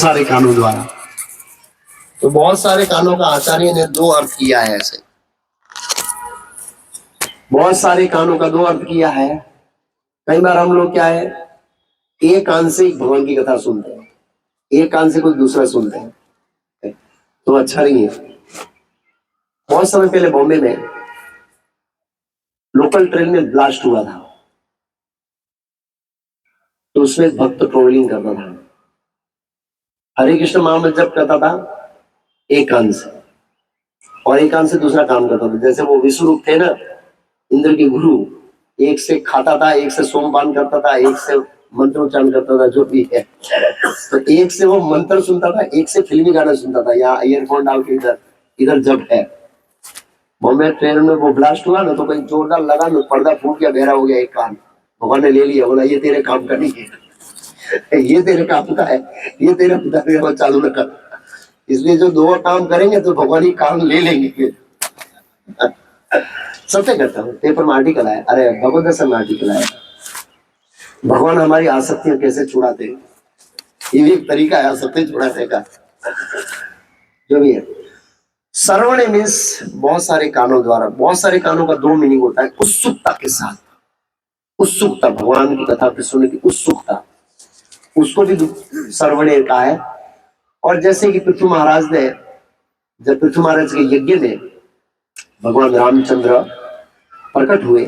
सारे कानों द्वारा। तो बहुत सारे कानों का आचार्य ने दो अर्थ किया है ऐसे, बहुत सारे कानों का दो अर्थ किया है। कई बार हम लोग क्या है, एक कान से भगवान की कथा सुनते हैं, एक कान से कुछ दूसरा सुनते हैं, तो अच्छा नहीं है। बहुत समय पहले बॉम्बे में लोकल ट्रेन में ब्लास्ट हुआ था, तो उसमें एक भक्त ट्रोलिंग करता था, हरे कृष्ण महामंत्र जप करता था एक कान से, और एक कान से दूसरा काम करता था। जैसे वो विश्वरूप थे ना, इंद्र के गुरु, एक से खाता था, एक से सोमपान करता था, एक से मंत्रोच्चारण करता था, जो भी है। तो एक से वो मंत्र सुनता था, एक से फिल्मी गाना सुनता था। यहाँ ईयरफोन डाल के इधर इधर जब है। बॉम्बे ट्रेन में वो ब्लास्ट हुआ ना, तो कहीं जोरदार लगा ना, पर्दा फूट गया, बहरा हो गया एक कान। भगवान ने ले लिया, बोला ये तेरे काम का नहीं है, ये तेरे काम का है, ये तेरे पिता चालू रखा। इसलिए जो दो काम करेंगे तो भगवान ही काम ले लेंगे। सत्य करता हूँ, पेपर में आर्टिकल आया, अरे भगवत दर्शन में आर्टिकल आया, भगवान हमारी आसक्तियां कैसे छुड़ाते हैं। ये भी एक तरीका है आसक्ति छुड़ाने का। जो भी है, श्रवण मीन्स बहुत सारे कानों द्वारा। बहुत सारे कानों का दो मीनिंग होता है, उत्सुकता के साथ, उत्सुकता, भगवान की कथा पे सुनने की उत्सुकता, उसको भी श्रवण कहा है। और जैसे कि पृथ्वी महाराज ने, जब पृथ्वी महाराज के यज्ञ में भगवान रामचंद्र प्रकट हुए,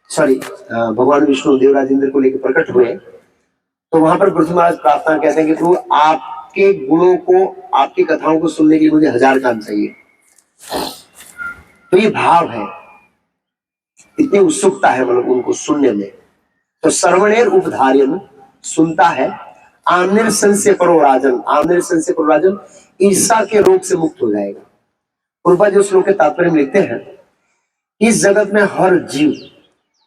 सॉरी भगवान विष्णु देवराज इंद्र को लेकर प्रकट हुए, तो वहां पर पृथ्वी महाराज प्रार्थना कहते हैं कि प्रभु आपके गुणों को, आपकी कथाओं को सुनने के लिए मुझे 1000 कान चाहिए। तो ये भाव है, इतनी उत्सुकता है मतलब उनको सुनने में। तो श्रवणेर उपधार्यन, सुनता है, आमनेर संशय परो राजन, आमनेर संशय परो राजन, ईर्षा के रोग से मुक्त हो जाएगा। पूर्वा जो श्लोक के तात्पर्य में लिखते हैं, इस जगत में हर जीव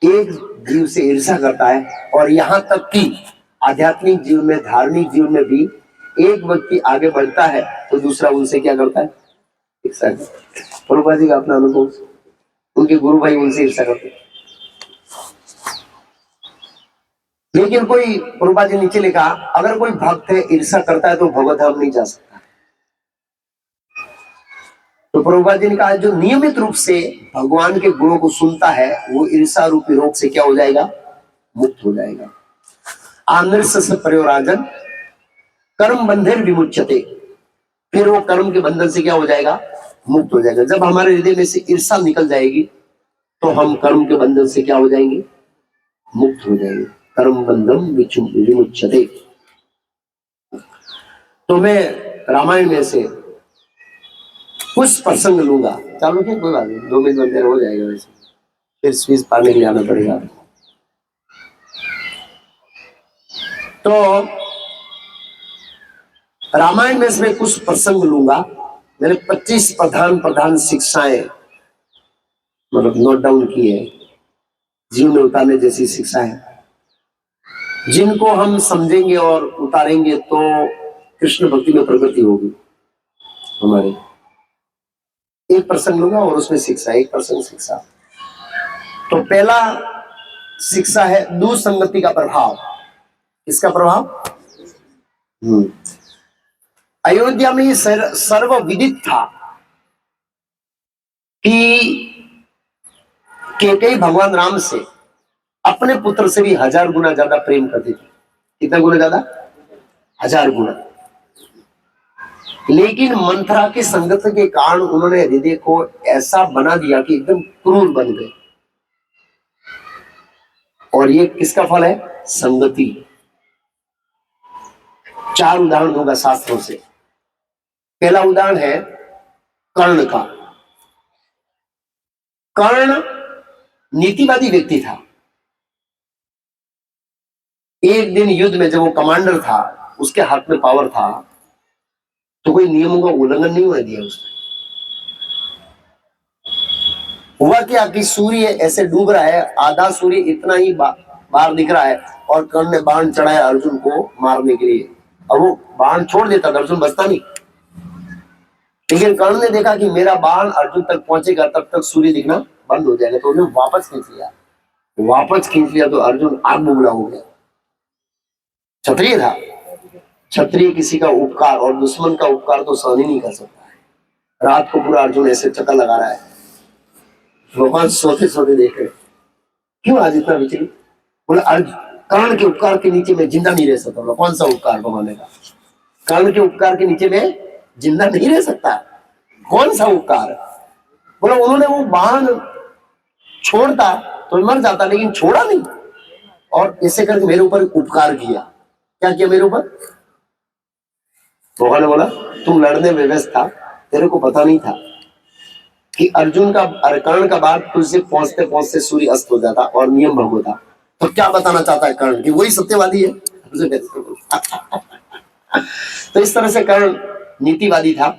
एक जीव से ईर्षा करता है, और यहाँ तक कि आध्यात्मिक जीवन में, धार्मिक जीवन में भी एक व्यक्ति आगे बढ़ता है तो दूसरा उनसे क्या करता है, ईर्षा करता है। प्रभुपाद जी का अपना अनुभव, उनके गुरु भाई उनसे ईर्षा करते हैं। लेकिन कोई, प्रभुपाद जी नीचे लिखा, अगर कोई भक्त है ईर्षा करता है तो भगवत धाम नहीं जा सकता। तो प्रभुपाद जी ने कहा, जो नियमित रूप से भगवान के गुणों को सुनता है वो ईर्षा रूपी रोग से क्या हो जाएगा, मुक्त हो जाएगा। आमनेर संशय परो राजन, कर्म बंधन विमुच्यते, फिर वो कर्म के बंधन से क्या हो जाएगा, मुक्त हो जाएगा। जब हमारे हृदय में से ईर्षा निकल जाएगी तो हम कर्म के बंधन से क्या हो जाएंगे, मुक्त हो जाएंगे। कर्म बंधन विमुच्यते। तो मैं रामायण में से कुछ प्रसंग लूंगा, चालू क्या, कोई बात नहीं, 2 मिनट में हो जाएगा, वैसे फिर स्विच पाने के लिए आना पड़ेगा। तो रामायण में से कुछ प्रसंग लूंगा। मैंने 25 प्रधान शिक्षाएं मतलब नोट डाउन की है, जीवन में उतारने जैसी शिक्षाएं, जिनको हम समझेंगे और उतारेंगे तो कृष्ण भक्ति में प्रगति होगी हमारी। एक प्रसंग लूंगा और उसमें शिक्षा, एक प्रसंग शिक्षा। तो पहला शिक्षा है दुसंगति का प्रभाव। किसका प्रभाव? अयोध्या में सर्वविदित था कि कैकेयी भगवान राम से अपने पुत्र से भी 1000 गुना ज्यादा प्रेम करती थी। कितना गुना ज्यादा? 1000 गुना। लेकिन मंथरा की संगत के कारण उन्होंने हृदय को ऐसा बना दिया कि एकदम क्रूर बन गए। और ये किसका फल है? संगति। 4 उदाहरण दूंगा शास्त्रों से। पहला उदाहरण है कर्ण का। कर्ण नीतिवादी व्यक्ति था। एक दिन युद्ध में जब वो कमांडर था, उसके हाथ में पावर था, तो कोई नियमों का उल्लंघन नहीं होने दिया उसने। हुआ क्या कि सूर्य ऐसे डूब रहा है, आधा सूर्य इतना ही बाहर दिख रहा है, और कर्ण ने बाण चढ़ाया अर्जुन को मारने के लिए। और वो बाण छोड़ देता था, अर्जुन बचता नहीं। लेकिन कर्ण ने देखा कि मेरा बाण अर्जुन तक पहुंचेगा तब तक सूर्य दिखना बंद हो जाएगा, तो उन्होंने वापस खींच लिया। वापस खींच लिया तो अर्जुन आग बुगड़ा हो गया। क्षत्रिय था, क्षत्रिय किसी का उपकार और दुश्मन का उपकार तो सहन ही नहीं कर सकता है। रात को पूरा अर्जुन ऐसे चक्कर लगा रहा है, भगवान सोते सोते देख रहे, क्यों आज इतना विचलित? बोला अर्जुन, कर्ण के उपकार के नीचे मैं जिंदा नहीं रह सकता। बोला कौन सा उपकार भगवान ने कहा? कर्ण के उपकार के नीचे मैं जिंदा नहीं रह सकता। कौन सा उपकार? बोला उन्होंने वो बाण छोड़ता तो मर जाता, लेकिन छोड़ा नहीं, और ऐसे करके मेरे ऊपर उपकार किया। क्या किया मेरे ऊपर? भगवान ने बोला तुम लड़ने में व्यस्त था, तेरे को पता नहीं था कि अर्जुन का कर्ण का बात तुझसे पहुंचते पहुंचते सूर्य अस्त हो जाता और नियम भंग होता। तो क्या बताना चाहता है कर्ण कि वही सत्यवादी है? तो इस तरह से कर्ण नीतिवादी था,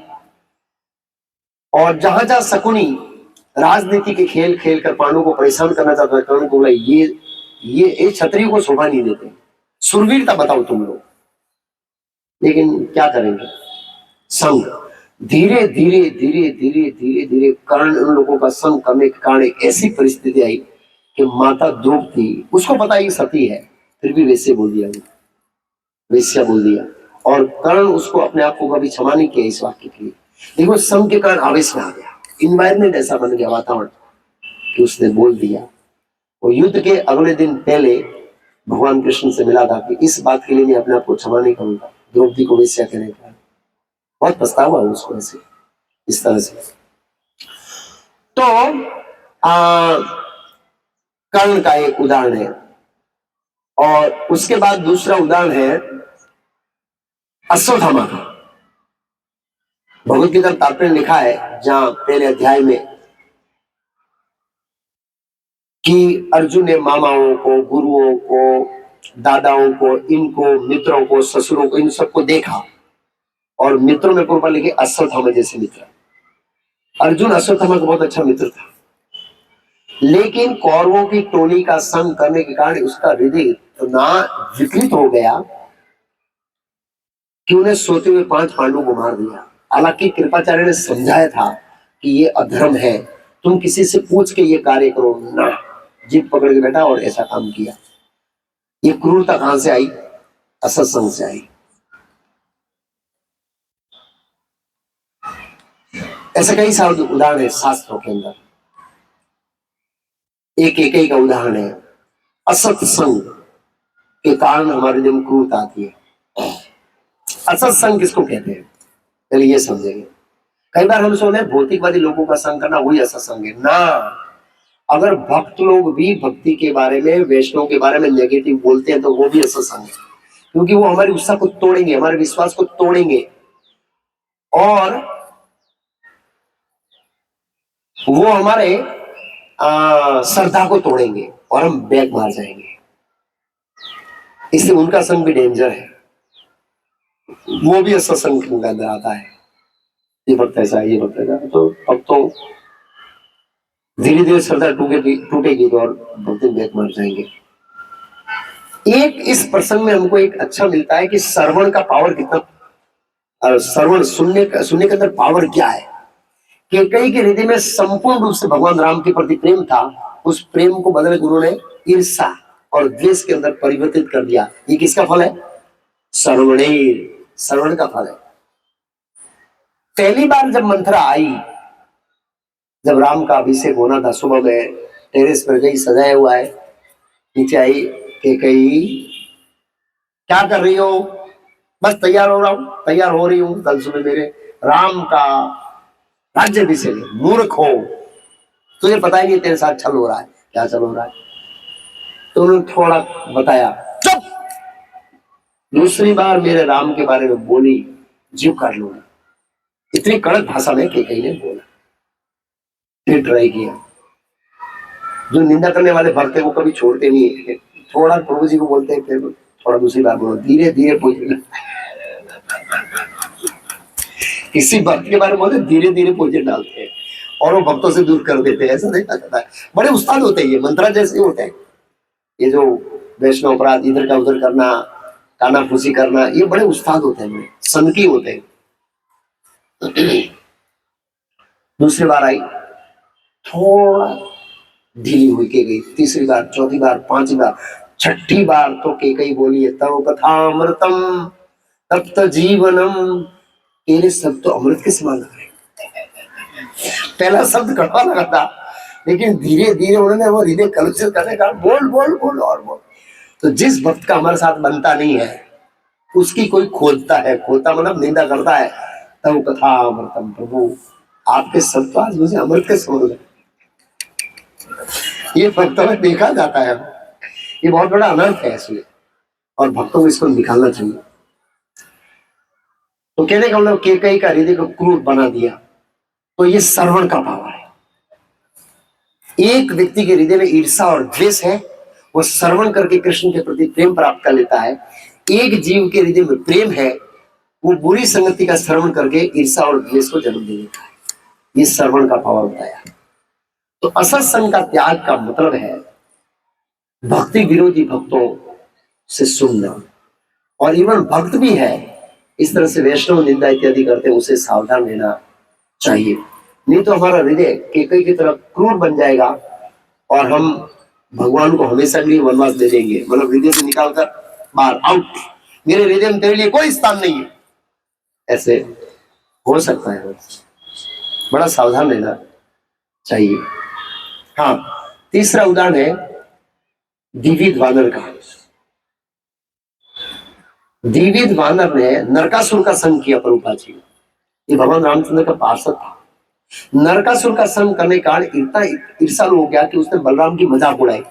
और जहां जहां शकुनी राजनीति के खेल खेल कर पांडवों को परेशान करना चाहता है, कर्ण को बोला ये क्षत्रिय को शोभा नहीं देते, सुरवीरता बताओ तुम लोग। लेकिन क्या करेंगे, संग धीरे धीरे धीरे धीरे धीरे धीरे कर्ण उन लोगों का संग करने के कारण एक ऐसी परिस्थिति आई कि माता द्रौपदी, उसको पता ही सती है, फिर भी वैसे बोल दिया, वेश्या बोल दिया, और कर्ण उसको अपने आप को कभी क्षमा नहीं किया इस वाक्य के लिए। देखो संग के कारण आवेश में आ गया, इन्वायरमेंट ऐसा बन गया, वातावरण, कि उसने बोल दिया। वो युद्ध के अगले दिन पहले भगवान कृष्ण से मिला था कि इस बात के लिए मैं अपने आप को क्षमा नहीं करूंगा, द्रौपदी को वेश्या कहने का। बहुत पछतावा है उसको ऐसे, इस तरह से। तो कर्ण का एक उदाहरण है, और उसके बाद दूसरा उदाहरण है अश्वत्थामा का। भगवत गीता तात्पर्य लिखा है जहां पहले अध्याय में कि अर्जुन ने मामाओं को, गुरुओं को, दादाओं को, इनको मित्रों को, ससुरों को, इन सबको देखा, और मित्रों में पूर्व लिखे अश्वत्थामा जैसे मित्र। अर्जुन अश्वत्थामा का बहुत अच्छा मित्र था, लेकिन कौरवों की टोली का संग करने के कारण उसका हृदय इतना विकृत हो गया कि उन्हें सोते हुए 5 पांडवों को मार दिया। हालांकि कृपाचार्य ने समझाया था कि ये अधर्म है, तुम किसी से पूछ के ये कार्य करो ना, जिद पकड़ के बैठा और ऐसा काम किया। ये क्रूरता कहां से आई? असत्संग से आई। ऐसे कई सारे उदाहरण है शास्त्रों के अंदर, एक का उदाहरण है असत्संग के कारण हमारे दिन क्रूरता आती है। असत्संग किसको कहते हैं, पहले ये समझेंगे। कई बार हम सोने भौतिकवादी लोगों का संग करना वही असत्संग है ना। अगर भक्त लोग भी भक्ति के बारे में, वैष्णव के बारे में नेगेटिव बोलते हैं तो वो भी असत्संग है, क्योंकि वो हमारी उत्साह को तोड़ेंगे, हमारे विश्वास को तोड़ेंगे, और वो हमारे श्रद्धा को तोड़ेंगे और हम बैक मार जाएंगे। इसलिए उनका संग भी डेंजर है, वो भी असत्संग के अंदर आता है। ये भक्त ऐसा है, ये भक्त ऐसा, तो अब तो धीरे धीरे श्रद्धा टूटेगी तो और भक्ति बैक मार जाएंगे। एक इस प्रसंग में हमको एक अच्छा मिलता है कि श्रवण का पावर कितना, श्रवण सुनने के अंदर पावर क्या है। कैकेयी के हृदय में संपूर्ण रूप से भगवान राम के प्रति प्रेम था, उस प्रेम को बदले उन्होंने ईर्ष्या और द्वेष के अंदर परिवर्तित कर दिया। ये किसका फल है? श्रवण का फल है। पहली बार जब मंथरा आई, जब राम का अभिषेक होना था, सुबह में टेरेस पर गई, सजाया हुआ है, नीचे आई, कैकेयी क्या कर रही हो? बस तैयार हो रहा हूं, तैयार हो रही हूँ, कल सुबह मेरे राम का राज्याभिषेक। मूर्ख हो, तुझे पता ही नहीं तेरे साथ छल हो रहा है। क्या छल हो रहा है? तो उन्होंने थोड़ा बताया, चुप। दूसरी बार मेरे राम के बारे में बोली, जीव काट लूंगा। इतनी कड़क भाषा में कैकेयी ने बोला। फिर ट्राई किया। जो निंदा करने वाले भक्त है वो कभी छोड़ते नहीं है, थोड़ा प्रभु जी को बोलते हैं, फिर थोड़ा दूसरी बार बोलो, धीरे धीरे पोजीशन। किसी भक्त के बारे में बोलते धीरे धीरे पोजीशन डालते हैं और वो भक्तों से दूर कर देते हैं। ऐसा देखा जाता है, बड़े उस्ताद होते हैं ये, मंत्रा जैसे होते हैं। ये जो वैष्णव अपराध इधर का उधर करना, कानाफूसी करना, ये बड़े उस्ताद होते हैं, सनकी होते हैं। दूसरी बार आई, थोड़ा ढीली हुई के गई। तीसरी बार, चौथी बार, पांचवी बार, छठी बार तो कैकेयी बोली है, तव कथामृतम तप्त जीवनम, तेरे शब्द तो अमृत के समान लग रहे। पहला शब्द कड़वा लगा था, लेकिन धीरे धीरे उन्होंने वो हृदय कलुषित करने का, बोल बोल बोल और बोल। तो जिस भक्त का हमारे साथ बनता नहीं है, उसकी कोई खोलता है, खोलता मतलब निंदा करता है, तब कथा अमृतम, प्रभु आपके शब्द आज मुझे अमृत के समान लगे। ये भक्तों में देखा जाता है, ये बहुत बड़ा अनर्थ है इसलिए, और भक्तों को इसको निकालना चाहिए। तो कहने का मतलब केकई का हृदय को क्रूर बना दिया, तो ये श्रवण का पावर है। एक व्यक्ति के हृदय में ईर्षा और द्वेष है, वो श्रवण करके कृष्ण के प्रति प्रेम प्राप्त कर लेता है। एक जीव के हृदय में प्रेम है, वो बुरी संगति का श्रवण करके ईर्षा और द्वेष को जन्म दे देता है। ये श्रवण का पावर बताया। तो असत संग का त्याग का मतलब है भक्ति विरोधी भक्तों से सुनना, और इवन भक्त भी है इस तरह से वैष्णव निंदा इत्यादि करते हैं, उसे सावधान रहना चाहिए। नहीं तो हमारा हृदय केकई की तरफ क्रूर बन जाएगा और हम भगवान को हमेशा के लिए वनवास दे देंगे, मतलब हृदय से निकालकर बाहर, आउट, मेरे हृदय में तेरे लिए कोई स्थान नहीं है, ऐसे हो सकता है। बड़ा सावधान रहना चाहिए। हाँ, तीसरा उदाहरण है द्विविध वानर का। द्विविध वानर ने नरकासुर का संग किया प्रभुपाद जी। ये भगवान रामचंद्र का पार्षद था। नरकासुर का संग करने का इतना ईर्षालु हो गया कि उसने बलराम की मजाक उड़ाई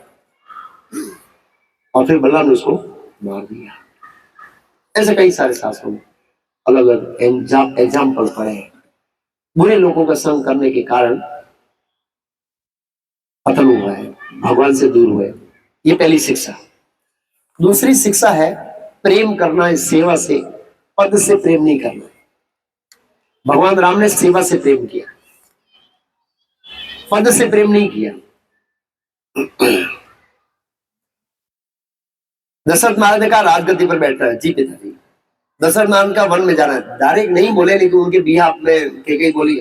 और फिर बलराम ने उसको मार दिया। ऐसे कई सारे शास्त्रों में अलग अलग एग्जाम्पल पड़े हैं। बुरे लोगों का संग करने के कारण पतन हुआ है, भगवान से दूर हुए। ये पहली शिक्षा। दूसरी शिक्षा है प्रेम करना है सेवा से, पद से प्रेम नहीं करना। भगवान राम ने सेवा से प्रेम किया, पद से प्रेम नहीं किया। दशरथ महाराज ने कहा राजगद्दी पर बैठना है, जी पिताजी। दशरथ महाराज का वन में जाना है, डायरेक्ट नहीं बोले, लेकिन उनके बिहाफ में केकई बोली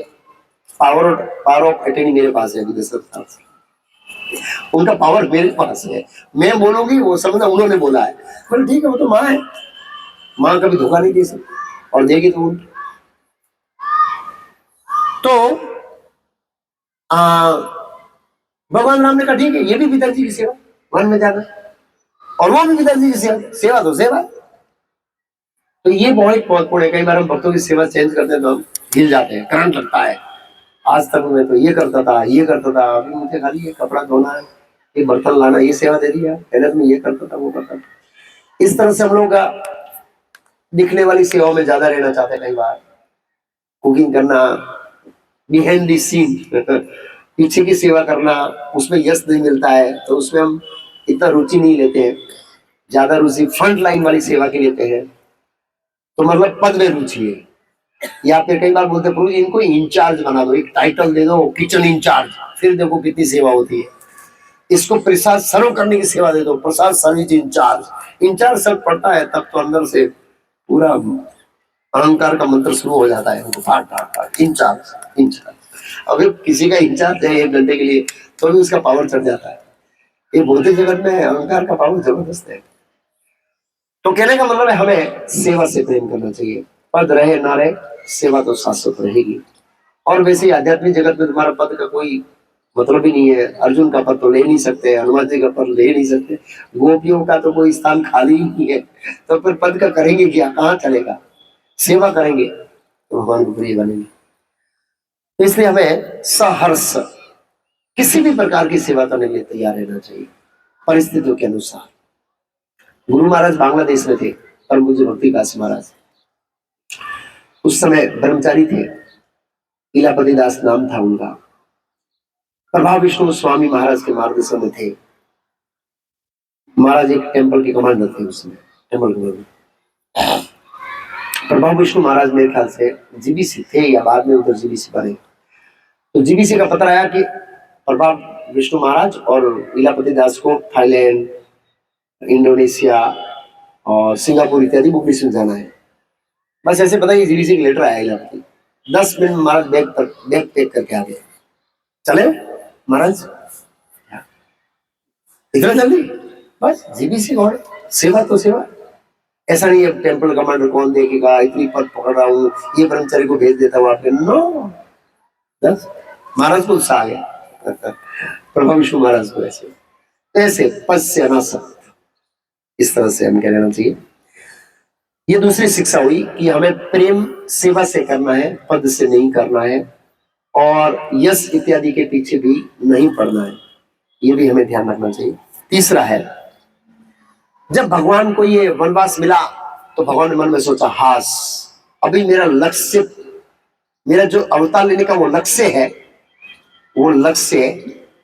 पावर ऑफ अटर्नी मेरे पास है। दशरथ महाराज उनका पावर मेरे पास है, मैं बोलूंगी वो समझना उन्होंने बोला है। बोले ठीक है, वो तो माँ है, माँ कभी धोखा नहीं दे सकती, और देगी तो उनकी। तो भगवान राम ने कहा ठीक है, ये भी पिताजी की सेवा, वन में जाना, और वो भी पिताजी की सेवा, सेवा तो सेवा। तो ये बहुत महत्वपूर्ण है। कई बार हम भक्तों की सेवा चेंज करते हैं तो हम हिल जाते हैं, करंट लगता है। आज तक मैं तो ये करता था, ये करता था, अभी मुझे खाली ये कपड़ा धोना है, ये बर्तन लाना, ये सेवा दे दिया। पहले मैं ये करता था, वो करता था। इस तरह से हम लोग का दिखने वाली सेवाओं में ज्यादा रहना चाहते हैं। कई बार कुकिंग करना, बिहाइंड द सीन, पीछे की सेवा करना, उसमें यश नहीं मिलता है तो उसमें हम इतना रुचि नहीं लेते हैं। ज्यादा रुचि फ्रंट लाइन वाली सेवा की लेते हैं, तो मतलब पद में रुचि है। या फिर कई बार बोलते प्रभु इनको इंचार्ज बना दो, एक टाइटल दे दो, किचन इंचार्ज, फिर देखो कितनी सेवा होती है। इसको प्रसाद सर्व करने की सेवा दे दो, प्रसाद सर्विस इंचार्ज। इंचार्ज सब पड़ता है तब तो अंदर से पूरा अहंकार का मंत्र शुरू हो जाता है, फाट फाट फाट, इंचार्ज इंचार्ज। अगर किसी का इंचार्ज है 1 घंटे के लिए तो भी उसका पावर चढ़ जाता है। ये भौतिक जगत में अहंकार का पावर जबरदस्त है। तो कहने का मतलब है हमें सेवा से प्रेम करना चाहिए। पद रहे ना रहे, सेवा तो शाश्वत रहेगी। और वैसे ही आध्यात्मिक जगत में तुम्हारा पद का कोई मतलब ही नहीं है। अर्जुन का पद तो ले नहीं सकते, हनुमान जी का पद ले नहीं सकते, गोपियों का तो कोई स्थान खाली ही नहीं है, तो फिर पद का करेंगे क्या, कहाँ चलेगा। सेवा करेंगे तो भगवान को प्रिय बनेंगे। इसलिए हमें सहर्ष किसी भी प्रकार की सेवा करने के लिए तैयार रहना चाहिए, परिस्थितियों के अनुसार। गुरु महाराज बांग्लादेश में थे, परम पूज्य भक्ति काशी महाराज उस समय ब्रह्मचारी थे, इलापति दास नाम था उनका। प्रभाव विष्णु स्वामी महाराज के मार्गदर्शन में थे। महाराज एक टेम्पल के कमांडर थे उस समय, टेम्पल कमांडर। प्रभाव विष्णु महाराज मेरे ख्याल से जीबीसी थे या बाद में उधर जीबीसी बने। तो जीबीसी का पता आया कि प्रभाव विष्णु महाराज और इलापति दास को थाईलैंड, इंडोनेशिया और सिंगापुर इत्यादि बुक में जाना है। बस ऐसे पता ही जीबीसी का लेटर आया इलापति। 10 मिनट महाराज बैग पैक करके आ गए। चले महाराज, इतना जल्दी? बस जीबीसी और सेवा तो सेवा, ऐसा नहीं है टेम्पल कमांडर कौन देखेगा, इतनी पद पकड़ रहा हूँ, ये ब्रह्मचारी को भेज देता हूँ आपने, नो। बस महाराज को उत्साह आ गया प्रभा विष्णु महाराज को ऐसे ऐसे पश्य न सत, इस तरह से हमें क्या लेना चाहिए। ये दूसरी शिक्षा हुई कि हमें प्रेम सेवा से करना है, पद से नहीं करना है, और यश इत्यादि के पीछे भी नहीं पड़ना है, ये भी हमें ध्यान रखना चाहिए। तीसरा है, जब भगवान को ये वनवास मिला तो भगवान ने मन में सोचा, हास अभी मेरा लक्ष्य, मेरा जो अवतार लेने का वो लक्ष्य है, वो लक्ष्य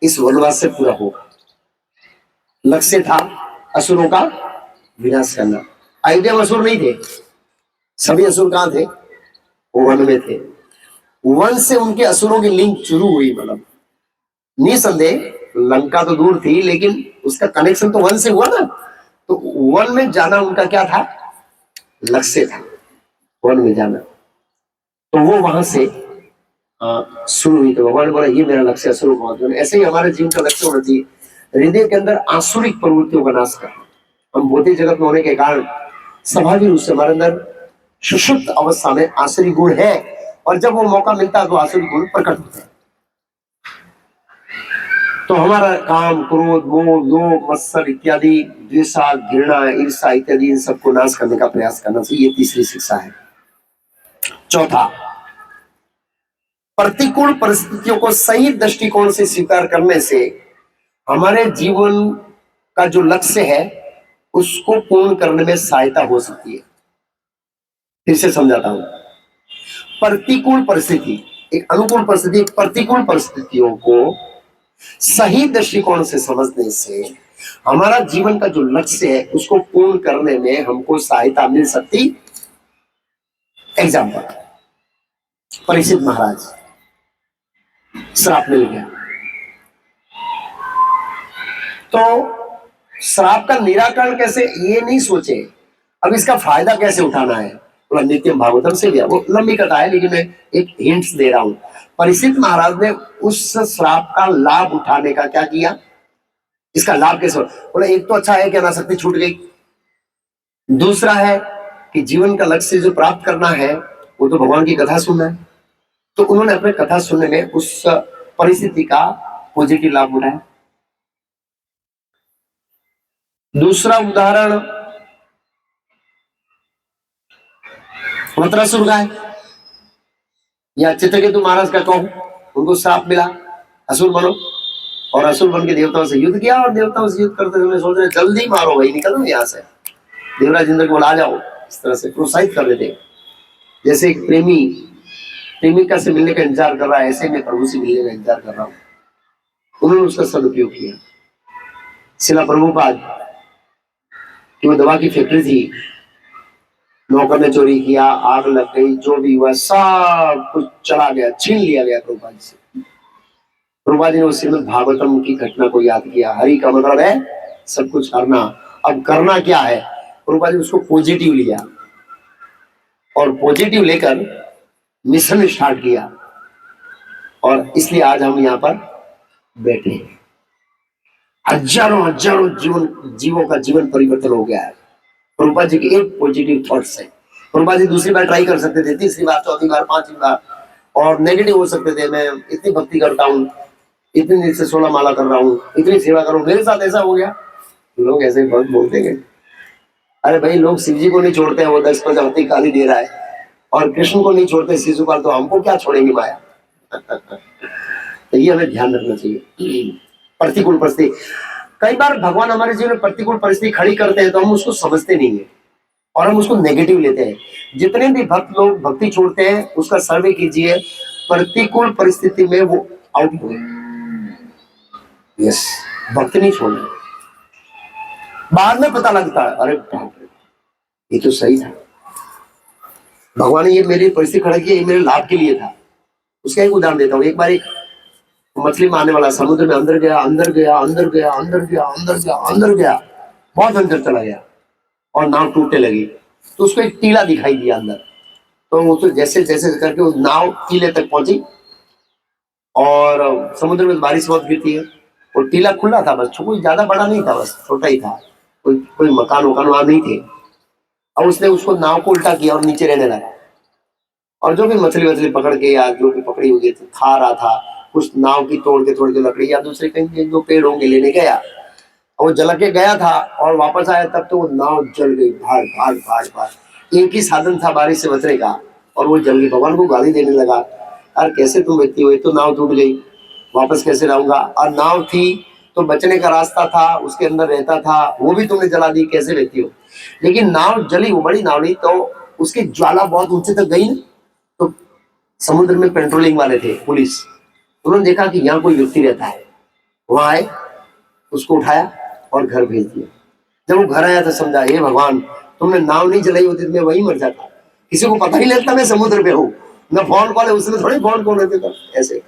इस वनवास से पूरा होगा। लक्ष्य था असुरों का विनाश करना। अयोध्या में असुर नहीं थे, सभी असुर कहां थे, वो वन में थे। वन से उनके असुरों की लिंक शुरू हुई, मतलब निसंदेह लंका तो दूर थी, लेकिन उसका कनेक्शन तो वन से हुआ ना। तो वन में जाना उनका क्या था, लक्ष्य था, वन में जाना। तो वो वहां से शुरू हुई। तो भगवान बोला, ये मेरा लक्ष्य असुरों को। ऐसे ही हमारे जीवन का लक्ष्य होना चाहिए, हृदय के अंदर आसुरिक प्रवृत्तियों का नाश करना। हम भौतिक जगत में होने के कारण स्वाभाविक रूप से हमारे अंदर सुषुप्त अवस्था में आसुरी गुण है, और जब वो मौका मिलता है तो आसुरी गुण प्रकट होते हैं। तो हमारा काम, क्रोध, मोह, लोभ, मत्सर इत्यादि, द्वेषा, घृणा, ईर्ष्या इत्यादि, इन सबको नाश करने का प्रयास करना चाहिए। ये तीसरी शिक्षा है। चौथा, प्रतिकूल परिस्थितियों को सही दृष्टिकोण से स्वीकार करने से हमारे जीवन का जो लक्ष्य है उसको पूर्ण करने में सहायता हो सकती है। फिर से समझाता हूं। प्रतिकूल परिस्थिति, एक अनुकूल परिस्थिति, एक प्रतिकूल परिस्थितियों को सही दृष्टिकोण से समझने से हमारा जीवन का जो लक्ष्य है उसको पूर्ण करने में हमको सहायता मिल सकती। एग्जाम्पल, परीक्षित महाराज, श्राप मिल गया, तो श्राप का निराकरण कैसे, ये नहीं सोचे अब इसका फायदा कैसे उठाना है। बोला नित्यम भागवतम से लिया, वो लंबी कथा है लेकिन मैं एक हिंट्स दे रहा हूं। परीक्षित महाराज ने उस श्राप का लाभ उठाने का क्या किया, इसका लाभ कैसे, बोला एक तो अच्छा है कि अनासक्ति छूट गई, दूसरा है कि जीवन का लक्ष्य जो प्राप्त करना है वो तो भगवान की कथा सुनना है। तो उन्होंने अपने कथा सुनने में उस परिस्थिति का पॉजिटिव लाभ उठाया। दूसरा उदाहरण, वृत्रासुर का है, या चित्रकेतु महाराज का कहूं, उनको श्राप मिला असुर बनो, और असुर बन के देवताओं से युद्ध किया, और देवताओं से युद्ध करते हुए सोच रहे जल्दी मारो भाई, निकलो यहाँ से। देवराज इंद्र को बोला आ जाओ, इस तरह से प्रोत्साहित कर देते। जैसे एक प्रेमी प्रेमिका से मिलने का इंतजार कर रहा है, ऐसे मैं प्रभु से मिलने का इंतजार कर रहा हूँ। उन्होंने उसका सदुपयोग किया। शिला प्रभुपाद की वो दवा की फैक्ट्री थी, नौकर ने चोरी किया, आग लग गई, जो भी हुआ सब कुछ चला गया, छीन लिया गया प्रभुपाद से। प्रभुपाद जी ने उस श्रीमद् भागवतम की घटना को याद किया। हरि का मतलब है सब कुछ करना, अब करना क्या है। प्रभुपाद जी उसको पॉजिटिव लिया, और पॉजिटिव लेकर मिशन स्टार्ट किया, और इसलिए आज हम यहाँ पर बैठे हैं। हजारों हजारों जीवों का जीवन परिवर्तन हो गया है प्रभुपाद जी के एक पॉजिटिव थॉट से। प्रभुपाद जी दूसरी बार ट्राई कर सकते थे, तीसरी बार, चौथी बार, पांचवी बार, और नेगेटिव हो सकते थे। मैं इतनी भक्ति करता हूँ, इतनी दिन से 16 माला कर रहा हूँ, इतनी सेवा करूँ, मेरे साथ ऐसा हो गया। लोग ऐसे बहुत बोलते गए। अरे भाई, लोग शिव जी को नहीं छोड़ते हैं, वो 10 प्रजापति गाली दे रहा है, और कृष्ण को नहीं छोड़ते शिशुपाल, तो हमको क्या छोड़ेंगे माया। तो ये हमें ध्यान रखना चाहिए। प्रतिकूल परिस्थिति, कई बार भगवान हमारे जीवन में प्रतिकूल परिस्थिति खड़ी करते हैं तो हम उसको समझते नहीं है, और हम उसको नेगेटिव लेते हैं। जितने भी भक्त लोग भक्ति छोड़ते हैं उसका सर्वे कीजिए, प्रतिकूल परिस्थिति में वो आउट हुए। यस, भक्ति नहीं छोड़ना। बाद में पता लगता है, अरे बाप रे, ये तो सही था, भगवान ने ये मेरी परिस्थिति खड़ा की, ये मेरे लाभ के लिए था। उसका एक उदाहरण देता हूँ। एक बार एक मछली मारने वाला समुद्र में अंदर गया, अंदर गया, अंदर गया, अंदर गया, अंदर गया, अंदर गया, बहुत अंदर चला गया, और नाव टूटने लगी। तो उसको एक टीला दिखाई दिया अंदर, तो उसको जैसे जैसे करके वो नाव टीले तक पहुंची, और समुद्र में बारिश बहुत गिरती है, और टीला खुला था, बस कोई ज्यादा बड़ा नहीं था, बस छोटा ही था, कोई मकान वकान वहां नहीं थे। और उसने उसको नाव को उल्टा किया और नीचे रहने लगा, और जो भी मछली वछली पकड़ के या जो भी पकड़ी हुई थी खा रहा था, उस नाव की तोड़ के लकड़ी या दूसरे कहीं जो पेड़ होंगे लेने गया, और वो जला के गया था और वापस आया तब तो वो नाव जल गई, भाग भाग भाग भाग। एक ही साधन था बारिश से बचने का और वो जल गई। भगवान को गाली देने लगा, यार कैसे तुम व्यक्ति हो, तो नाव टूट गई, वापस कैसे रहूंगा, और नाव थी तो बचने का रास्ता था, उसके अंदर रहता था, वो भी तुमने जला दी, कैसे व्यक्ति हो। लेकिन नाव जली, वो बड़ी नाव नहीं, तो उसकी ज्वाला बहुत ऊंचे तक गई ना, तो समुद्र में पेट्रोलिंग वाले थे पुलिस, उन्होंने देखा कि यहाँ कोई व्यक्ति रहता है, वहां आए, उसको उठाया और घर भेज दिया। जब वो घर आया तो समझा, हे भगवान तुमने नाव नहीं जलाई होती तो मैं वहीं मर जाता, किसी को पता ही नहीं लगता मैं समुद्र पे हूँ, न फोन कॉल है, उसने थोड़ी फोन कॉल होते था ऐसे।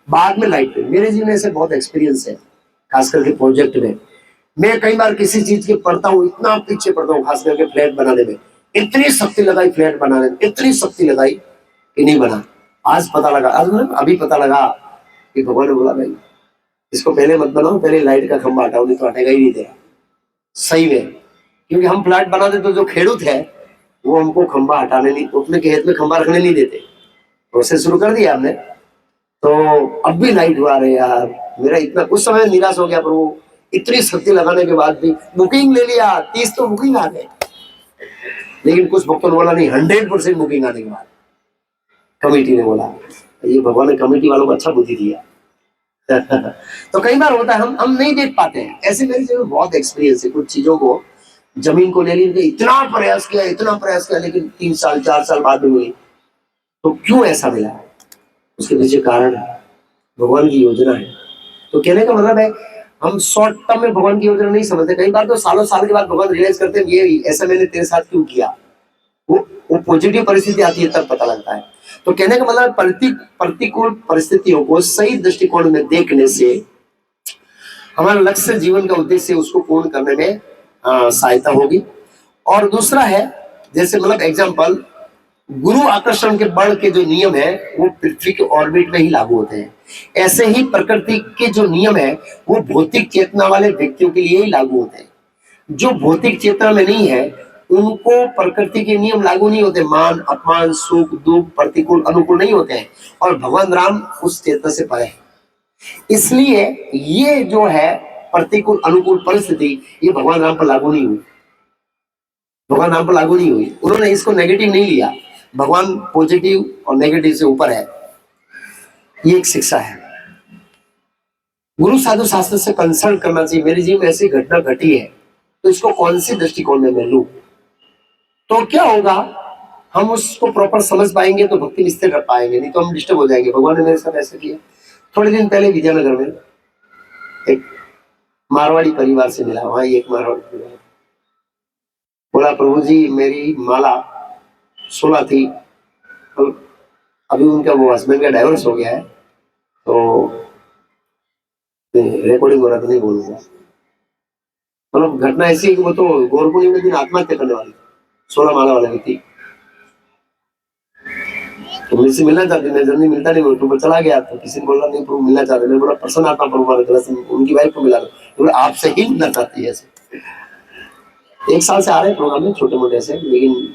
बाद में लाइट पे मेरे जीवन में ऐसे बहुत एक्सपीरियंस है, खास करके प्रोजेक्ट में। मैं कई बार किसी चीज के पढ़ता हूँ, इतना पीछे पढ़ता हूँ, खास करके फ्लैट बनाने में, इतनी शक्ति लगाई फ्लैट बनाने में, इतनी शक्ति लगाई कि नहीं बना। आज पता लगा, आज मतलब अभी पता लगा कि भगवान ने बोला भाई इसको पहले मत बनाओ, पहले लाइट का खंभा हटाओ, नहीं तो हटेगा ही नहीं तेरा सही में। क्योंकि हम फ्लैट बनाते तो जो खेडूत है वो हमको खंभा हटाने नहीं, अपने खेत में खंभा रखने नहीं देते, प्रोसेस शुरू कर दिया हमने। तो अब भी लाइट हुआ रहे यार, मेरा इतना उस समय निराश हो गया, पर वो इतनी शक्ति लगाने के बाद भी बुकिंग ले लिया, 30 तो बुकिंग आ गए। लेकिन कुछ भक्तों ने बोला नहीं, 100% बुकिंग आने के बाद कमेटी ने बोला, ये भगवान ने कमेटी वालों को अच्छा बुद्धि दिया। तो कई बार होता है हम नहीं देख पाते हैं, ऐसे मेरे जीवन में बहुत एक्सपीरियंस है। कुछ चीजों को, जमीन को ले ली, इतना प्रयास किया लेकिन 3 साल 4 साल बाद में मिली, तो क्यों ऐसा मिला, उसके पीछे कारण है, भगवान की योजना है। तो कहने का मतलब है हम शॉर्ट टर्म में भगवान की योजना नहीं समझते, कई बार तो सालों साल के बाद भगवान रियलाइज करते हैं ये ऐसा मैंने तेरे साथ क्यों किया, वो पॉजिटिव परिस्थिति आती है तब पता लगता है। तो कहने का मतलब प्रतिकूल परिस्थितियों को सही दृष्टिकोण में देखने से हमारा लक्ष्य, जीवन का उद्देश्य उसको पूर्ण करने में सहायता होगी। और दूसरा है, जैसे मतलब एग्जांपल, गुरु आकर्षण के बल के जो नियम है वो पृथ्वी के ऑर्बिट में ही लागू होते हैं, ऐसे ही प्रकृति के जो नियम है वो भौतिक चेतना वाले व्यक्तियों के लिए ही लागू होते हैं। जो भौतिक चेतना में नहीं है उनको प्रकृति के नियम लागू नहीं होते, मान अपमान सुख दुख प्रतिकूल अनुकूल नहीं होते हैं, और भगवान राम उस चेतना से परे है। इसलिए ये जो है प्रतिकूल अनुकूल परिस्थिति, ये भगवान राम पर लागू नहीं हुई, भगवान राम पर लागू नहीं हुई, उन्होंने इसको नेगेटिव नहीं लिया। भगवान पॉजिटिव और नेगेटिव से ऊपर है, ये एक शिक्षा है। गुरु साधु शास्त्र से कंसल्ट करना चाहिए, मेरे जीवन में ऐसी घटना घटी है तो इसको कौन सी दृष्टिकोण में मैं लूं, तो क्या होगा, हम उसको प्रॉपर समझ पाएंगे तो भक्ति स्थिर रख पाएंगे, नहीं तो हम डिस्टर्ब हो जाएंगे। भगवान ने मेरे साथ ऐसा किया। थोड़े दिन पहले विजयनगर में एक मारवाड़ी परिवार से मिला, वहां एक मारवाड़ी परिवार बोला, प्रभु जी मेरी माला 16 थी, अभी उनका वो हस्बैंड का डाइवोर्स हो गया है, तो रिकॉर्डिंग हो रहा था नहीं बोलूंगा। मतलब घटना ऐसी है कि वो तो गौर पूर्णिमा के दिन आत्महत्या करने वाली, 16 माला वाले व्यक्ति, तो मुझसे मिलना चाहती, मैं जल्दी मिलता नहीं, वो तो चला गया, तो किसी ने बोला नहीं प्रभु मिलना चाहते, मैं बोला प्रसन्न आत्मा प्रभु उनकी वाइफ को मिला, तो आपसे ही मिलना चाहती है। ऐसे 1 साल से आ रहे हैं प्रोग्राम में छोटे मोटे से, लेकिन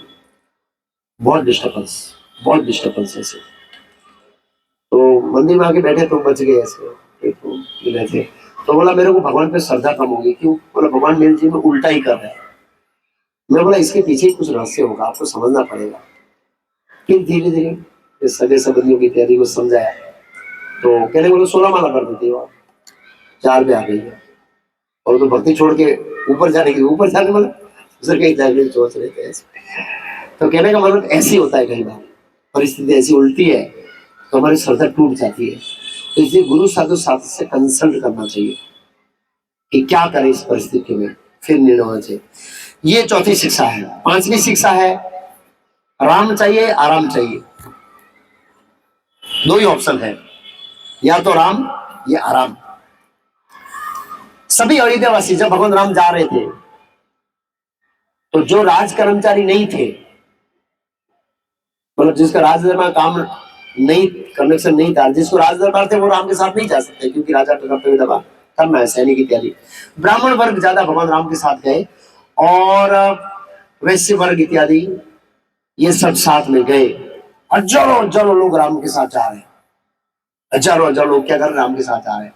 बहुत डिस्टर्बेंस ऐसे। तो मंदिर में आके बैठे तो बच गए ऐसे, तो मिले थे, तो बोला मेरे को भगवान पे श्रद्धा कम होगी, क्यों, बोला भगवान मेरे जीवन में उल्टा ही कर रहा है। मैं बोला इसके पीछे ही कुछ रहस्य होगा, आपको समझना पड़ेगा। फिर धीरे धीरे सगे संबंधियों की तैयारी को समझाया, तो कहने बोलो 16 माला कर देती हो, 4 पे आ गई है, और तो भक्ति छोड़ के ऊपर जाने वाला दूसरे कहीं जाने की सोच रहे थे ऐसे। तो कहने का मतलब ऐसी होता है, कई बार परिस्थिति ऐसी उल्टी है तो हमारी श्रद्धा टूट जाती है। तो इसलिए गुरु साधु शास्त्र से कंसल्ट करना चाहिए कि क्या करें इस परिस्थिति में, फिर निर्णय होना चाहिए। ये चौथी शिक्षा है। 5वीं शिक्षा है, राम चाहिए आराम चाहिए। 2 ही ऑप्शन है, या तो राम या आराम। सभी अयोध्यावासी जब भगवान राम जा रहे थे तो जो राज कर्मचारी नहीं थे, मतलब जिसका राज दरबार काम नहीं, कनेक्शन नहीं था, जिसको राज दरबार थे वो राम के साथ नहीं जा सकते, क्योंकि राजा का कर्तव्य दबा करना है, सैनिक इत्यादि। ब्राह्मण वर्ग ज्यादा भगवान राम के साथ गए, और वैश्य वर्ग इत्यादि ये सब साथ में गए। हजारों हजारों लोग राम के साथ जा रहे हैं, हजारों हजार लोग क्या कर रहे हैं, राम के साथ जा रहे हैं।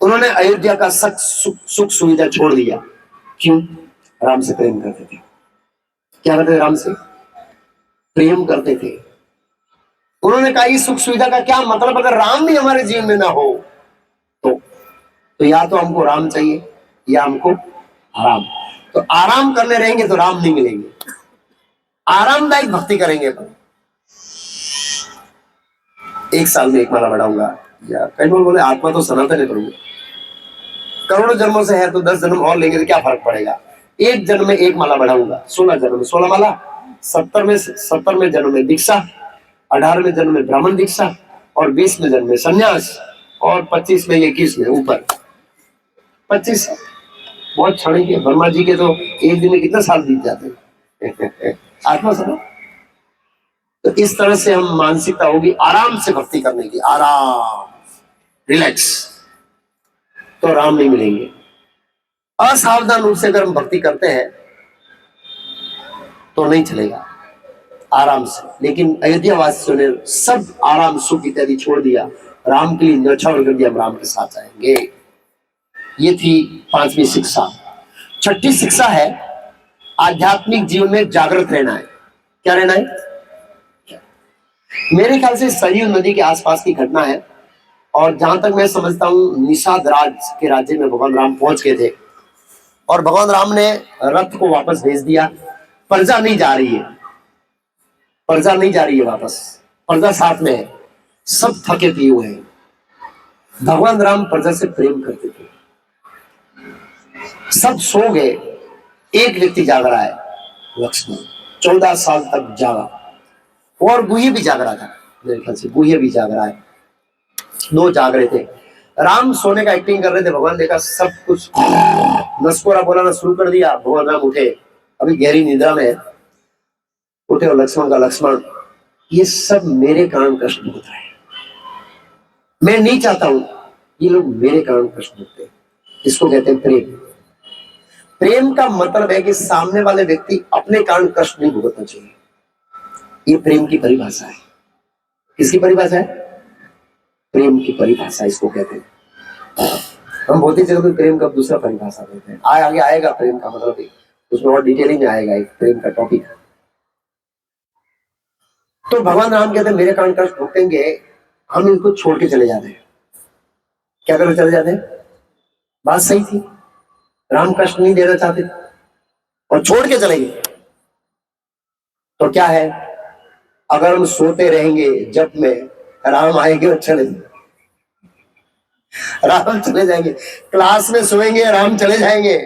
उन्होंने अयोध्या का सुख सुविधा छोड़ दिया। क्यों? राम से प्रेम करते थे। क्या करते थे? राम से प्रेम करते थे। उन्होंने कहा इस सुख सुविधा का क्या मतलब, अगर राम भी हमारे जीवन में ना हो तो या तो हमको राम चाहिए या हमको आराम। तो आराम करने रहेंगे तो राम नहीं मिलेंगे, आरामदायक भक्ति करेंगे अपन। एक साल में एक माला बढ़ाऊंगा, या कई लोग बोले आत्मा तो सनातन है प्रभु, करोड़ों जन्मों से है तो 10 जन्म और लेंगे तो क्या फर्क पड़ेगा। एक जन्म में एक माला बढ़ाऊंगा, 16 जन्म में 16 माला, 70 में जन्म में दीक्षा, 18 में जन्म में ब्राह्मण दीक्षा, और 20 में जन्म में संन्यास, और 25 में 21 में ऊपर 25। बहुत क्षणिक है। ब्रह्मा जी के तो एक दिन में कितने साल बीत जाते हैं। आत्मा समझ। तो इस तरह से हम मानसिकता होगी आराम से भक्ति करने की, आराम, रिलैक्स, तो राम नहीं मिलेंगे। असावधान रूप से अगर हम भक्ति करते हैं तो नहीं चलेगा, आराम से। लेकिन अयोध्या वासियों ने सब आराम सुख इत्यादि छोड़ दिया, राम के लिए न्यौछावर कर दिया, हम राम के साथ आएंगे। ये थी 5वीं शिक्षा। 6ठी शिक्षा है आध्यात्मिक जीवन में जागृत रहना है। क्या रहना है? मेरे ख्याल से सरयू नदी के आसपास की घटना है, और जहां तक मैं समझता हूं निषाद राज के राज्य में भगवान राम पहुंच गए थे, और भगवान राम ने रथ को वापस भेज दिया। प्रजा नहीं जा रही है, प्रजा नहीं जा रही है वापस, प्रजा साथ में है, सब थके पिए हुए हैं। भगवान राम प्रजा से प्रेम करते थे। सब सो गए, एक व्यक्ति जाग रहा है, लक्ष्मण, 14 साल तक जागा, और गुह्य भी जाग रहा था, मेरे ख्याल से गुह्य भी जाग रहा है, 2 जाग रहे थे। राम सोने का एक्टिंग कर रहे थे, भगवान देखा सब कुछ, नसकोरा बोलाना शुरू कर दिया। भगवान राम उठे, अभी गहरी निद्रा में उठे, और लक्ष्मण का, लक्ष्मण ये सब मेरे कारण कष्ट भुगत रहे हैं, मैं नहीं चाहता हूं ये लोग मेरे कारण कष्ट भुगते। इसको कहते हैं प्रेम। प्रेम का मतलब है कि सामने वाले व्यक्ति अपने कारण कष्ट नहीं भुगतना चाहिए। ये प्रेम की परिभाषा है। किसकी परिभाषा है? प्रेम की परिभाषा इसको कहते हैं। हम बहुत ही जगह पे प्रेम का दूसरा परिभाषा देते हैं, आगे आएगा प्रेम का मतलब, उसमें और डिटेलिंग में आएगा एक प्रेम का टॉपिक। तो भगवान राम कहते हैं मेरे कारण कष्ट भुगतेंगे, हम इनको छोड़ के चले जाते हैं। क्या करके चले जाते हैं? बात सही थी, राम कष्ट नहीं देना चाहते और छोड़ के चले गए। तो क्या है, अगर हम सोते रहेंगे जब में, राम आएंगे और चले जाएंगे, राम चले जाएंगे। क्लास में सोएंगे, राम चले जाएंगे।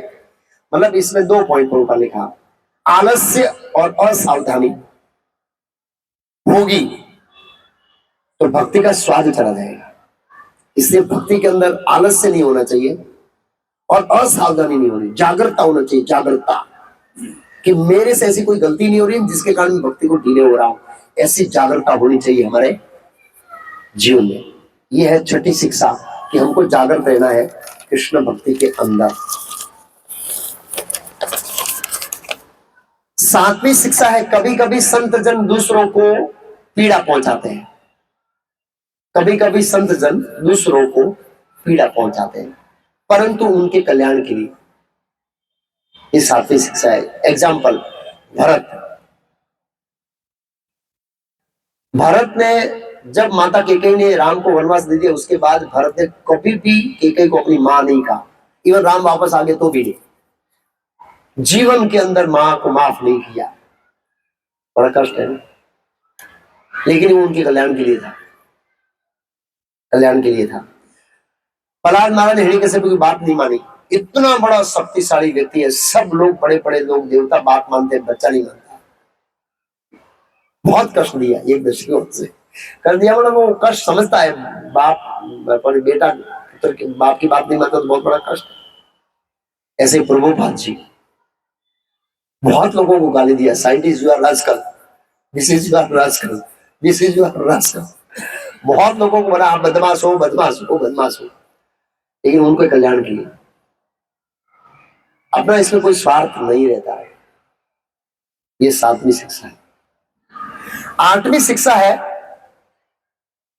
मतलब इसमें 2 पॉइंट पर ऊपर लिखा, आलस्य और असावधानी होगी तो भक्ति का स्वाद चला जाएगा। इसलिए भक्ति के अंदर आलस्य नहीं होना चाहिए और असावधानी नहीं होनी, जागरूकता होना चाहिए। जागरूकता कि मेरे से ऐसी कोई गलती नहीं हो रही जिसके कारण भक्ति को डिले हो रहा हूं, ऐसी जागरूकता होनी चाहिए हमारे जीवन में। यह है 6ठी शिक्षा कि हमको जागरूक रहना है कृष्ण भक्ति के अंदर। 7वीं शिक्षा है कभी कभी संत जन दूसरों को पीड़ा पहुंचाते हैं। कभी कभी संत जन दूसरों को पीड़ा पहुंचाते हैं परंतु उनके कल्याण के लिए। ये 7वीं शिक्षा है। एग्जाम्पल, भरत ने जब माता केकई ने राम को वनवास दे दिया, उसके बाद भरत ने कभी भी केकई को अपनी मां नहीं कहा। इवन राम वापस आ गए तो भी नहीं, जीवन के अंदर मां को माफ नहीं किया। बड़ा कष्ट है ना, लेकिन वो उनके कल्याण के लिए था, कल्याण के लिए था। प्रहलाद महाराज ने हिरण्यकश्यप की बात नहीं मानी। इतना बड़ा शक्तिशाली व्यक्ति है, सब लोग बड़े बड़े लोग देवता बात मानते हैं, बच्चा नहीं मानता। बहुत कष्ट दिया एक दृष्टिकोण से कर दिया, मतलब वो कष्ट समझता है। बाप पर बेटा बाप की बात नहीं मानता तो बहुत बड़ा कष्ट। ऐसे प्रभुपाद जी बहुत लोगों को गाली दिया, scientist you are rascal, this is you are rascal, this is you are rascal. बहुत लोगों को बोला आप बदमाश हो, बदमाश हो, बदमाश हो, लेकिन उनको कल्याण के लिए। अपना इसमें कोई स्वार्थ नहीं रहता है। ये 7वीं शिक्षा है। 8वीं शिक्षा है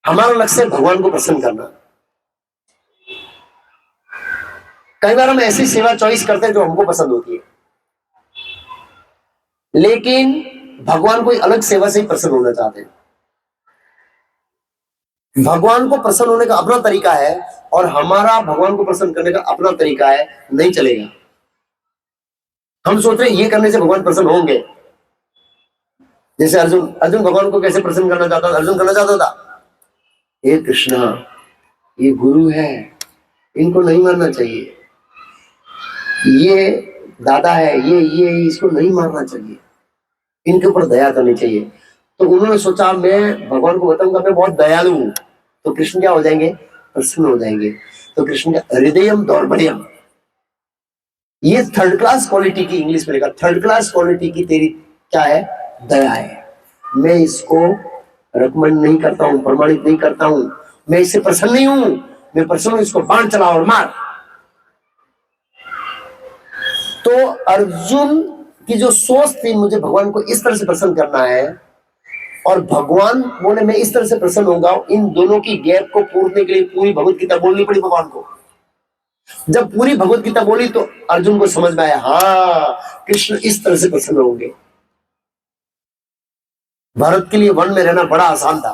हमारा लक्ष्य भगवान को प्रसन्न करना। कई बार हम ऐसी सेवा चॉइस करते हैं जो हमको पसंद होती है, लेकिन भगवान कोई अलग सेवा से ही प्रसन्न होना चाहते हैं। भगवान को प्रसन्न होने का अपना तरीका है और हमारा भगवान को प्रसन्न करने का अपना तरीका है, नहीं चलेगा। हम सोच रहे हैं ये करने से भगवान प्रसन्न होंगे। जैसे अर्जुन भगवान को कैसे प्रसन्न करना चाहता था? अर्जुन करना चाहता था, हे कृष्णा, ये गुरु है, इनको नहीं मारना चाहिए, ये दादा है, ये इसको नहीं मारना चाहिए, इनके ऊपर दया करनी चाहिए। तो उन्होंने सोचा मैं भगवान को बताऊंगा मैं बहुत दयालु हूं, तो कृष्ण क्या हो जाएंगे? प्रसन्न हो जाएंगे। तो कृष्ण का हृदयम दौर्बल्यम, ये थर्ड क्लास क्वालिटी की, इंग्लिश में लिखा थर्ड क्लास क्वालिटी की तेरी क्या है? दया है। मैं इसको रिकमेंड नहीं करता हूं, प्रमाणित नहीं करता हूं, मैं इससे प्रसन्न नहीं हूं, मैं प्रसन्न हूं इसको बाण चला और मार। तो अर्जुन की जो सोच थी मुझे भगवान को इस तरह से प्रसन्न करना है, और भगवान बोले मैं इस तरह से प्रसन्न होगा, इन दोनों की गैप को पूरने के लिए पूरी भगवत गीता बोलनी पड़ी भगवान को। जब पूरी भगवत गीता बोली तो अर्जुन को समझ में आया, हाँ कृष्ण इस तरह से प्रसन्न होंगे। भरत के लिए वन में रहना बड़ा आसान था,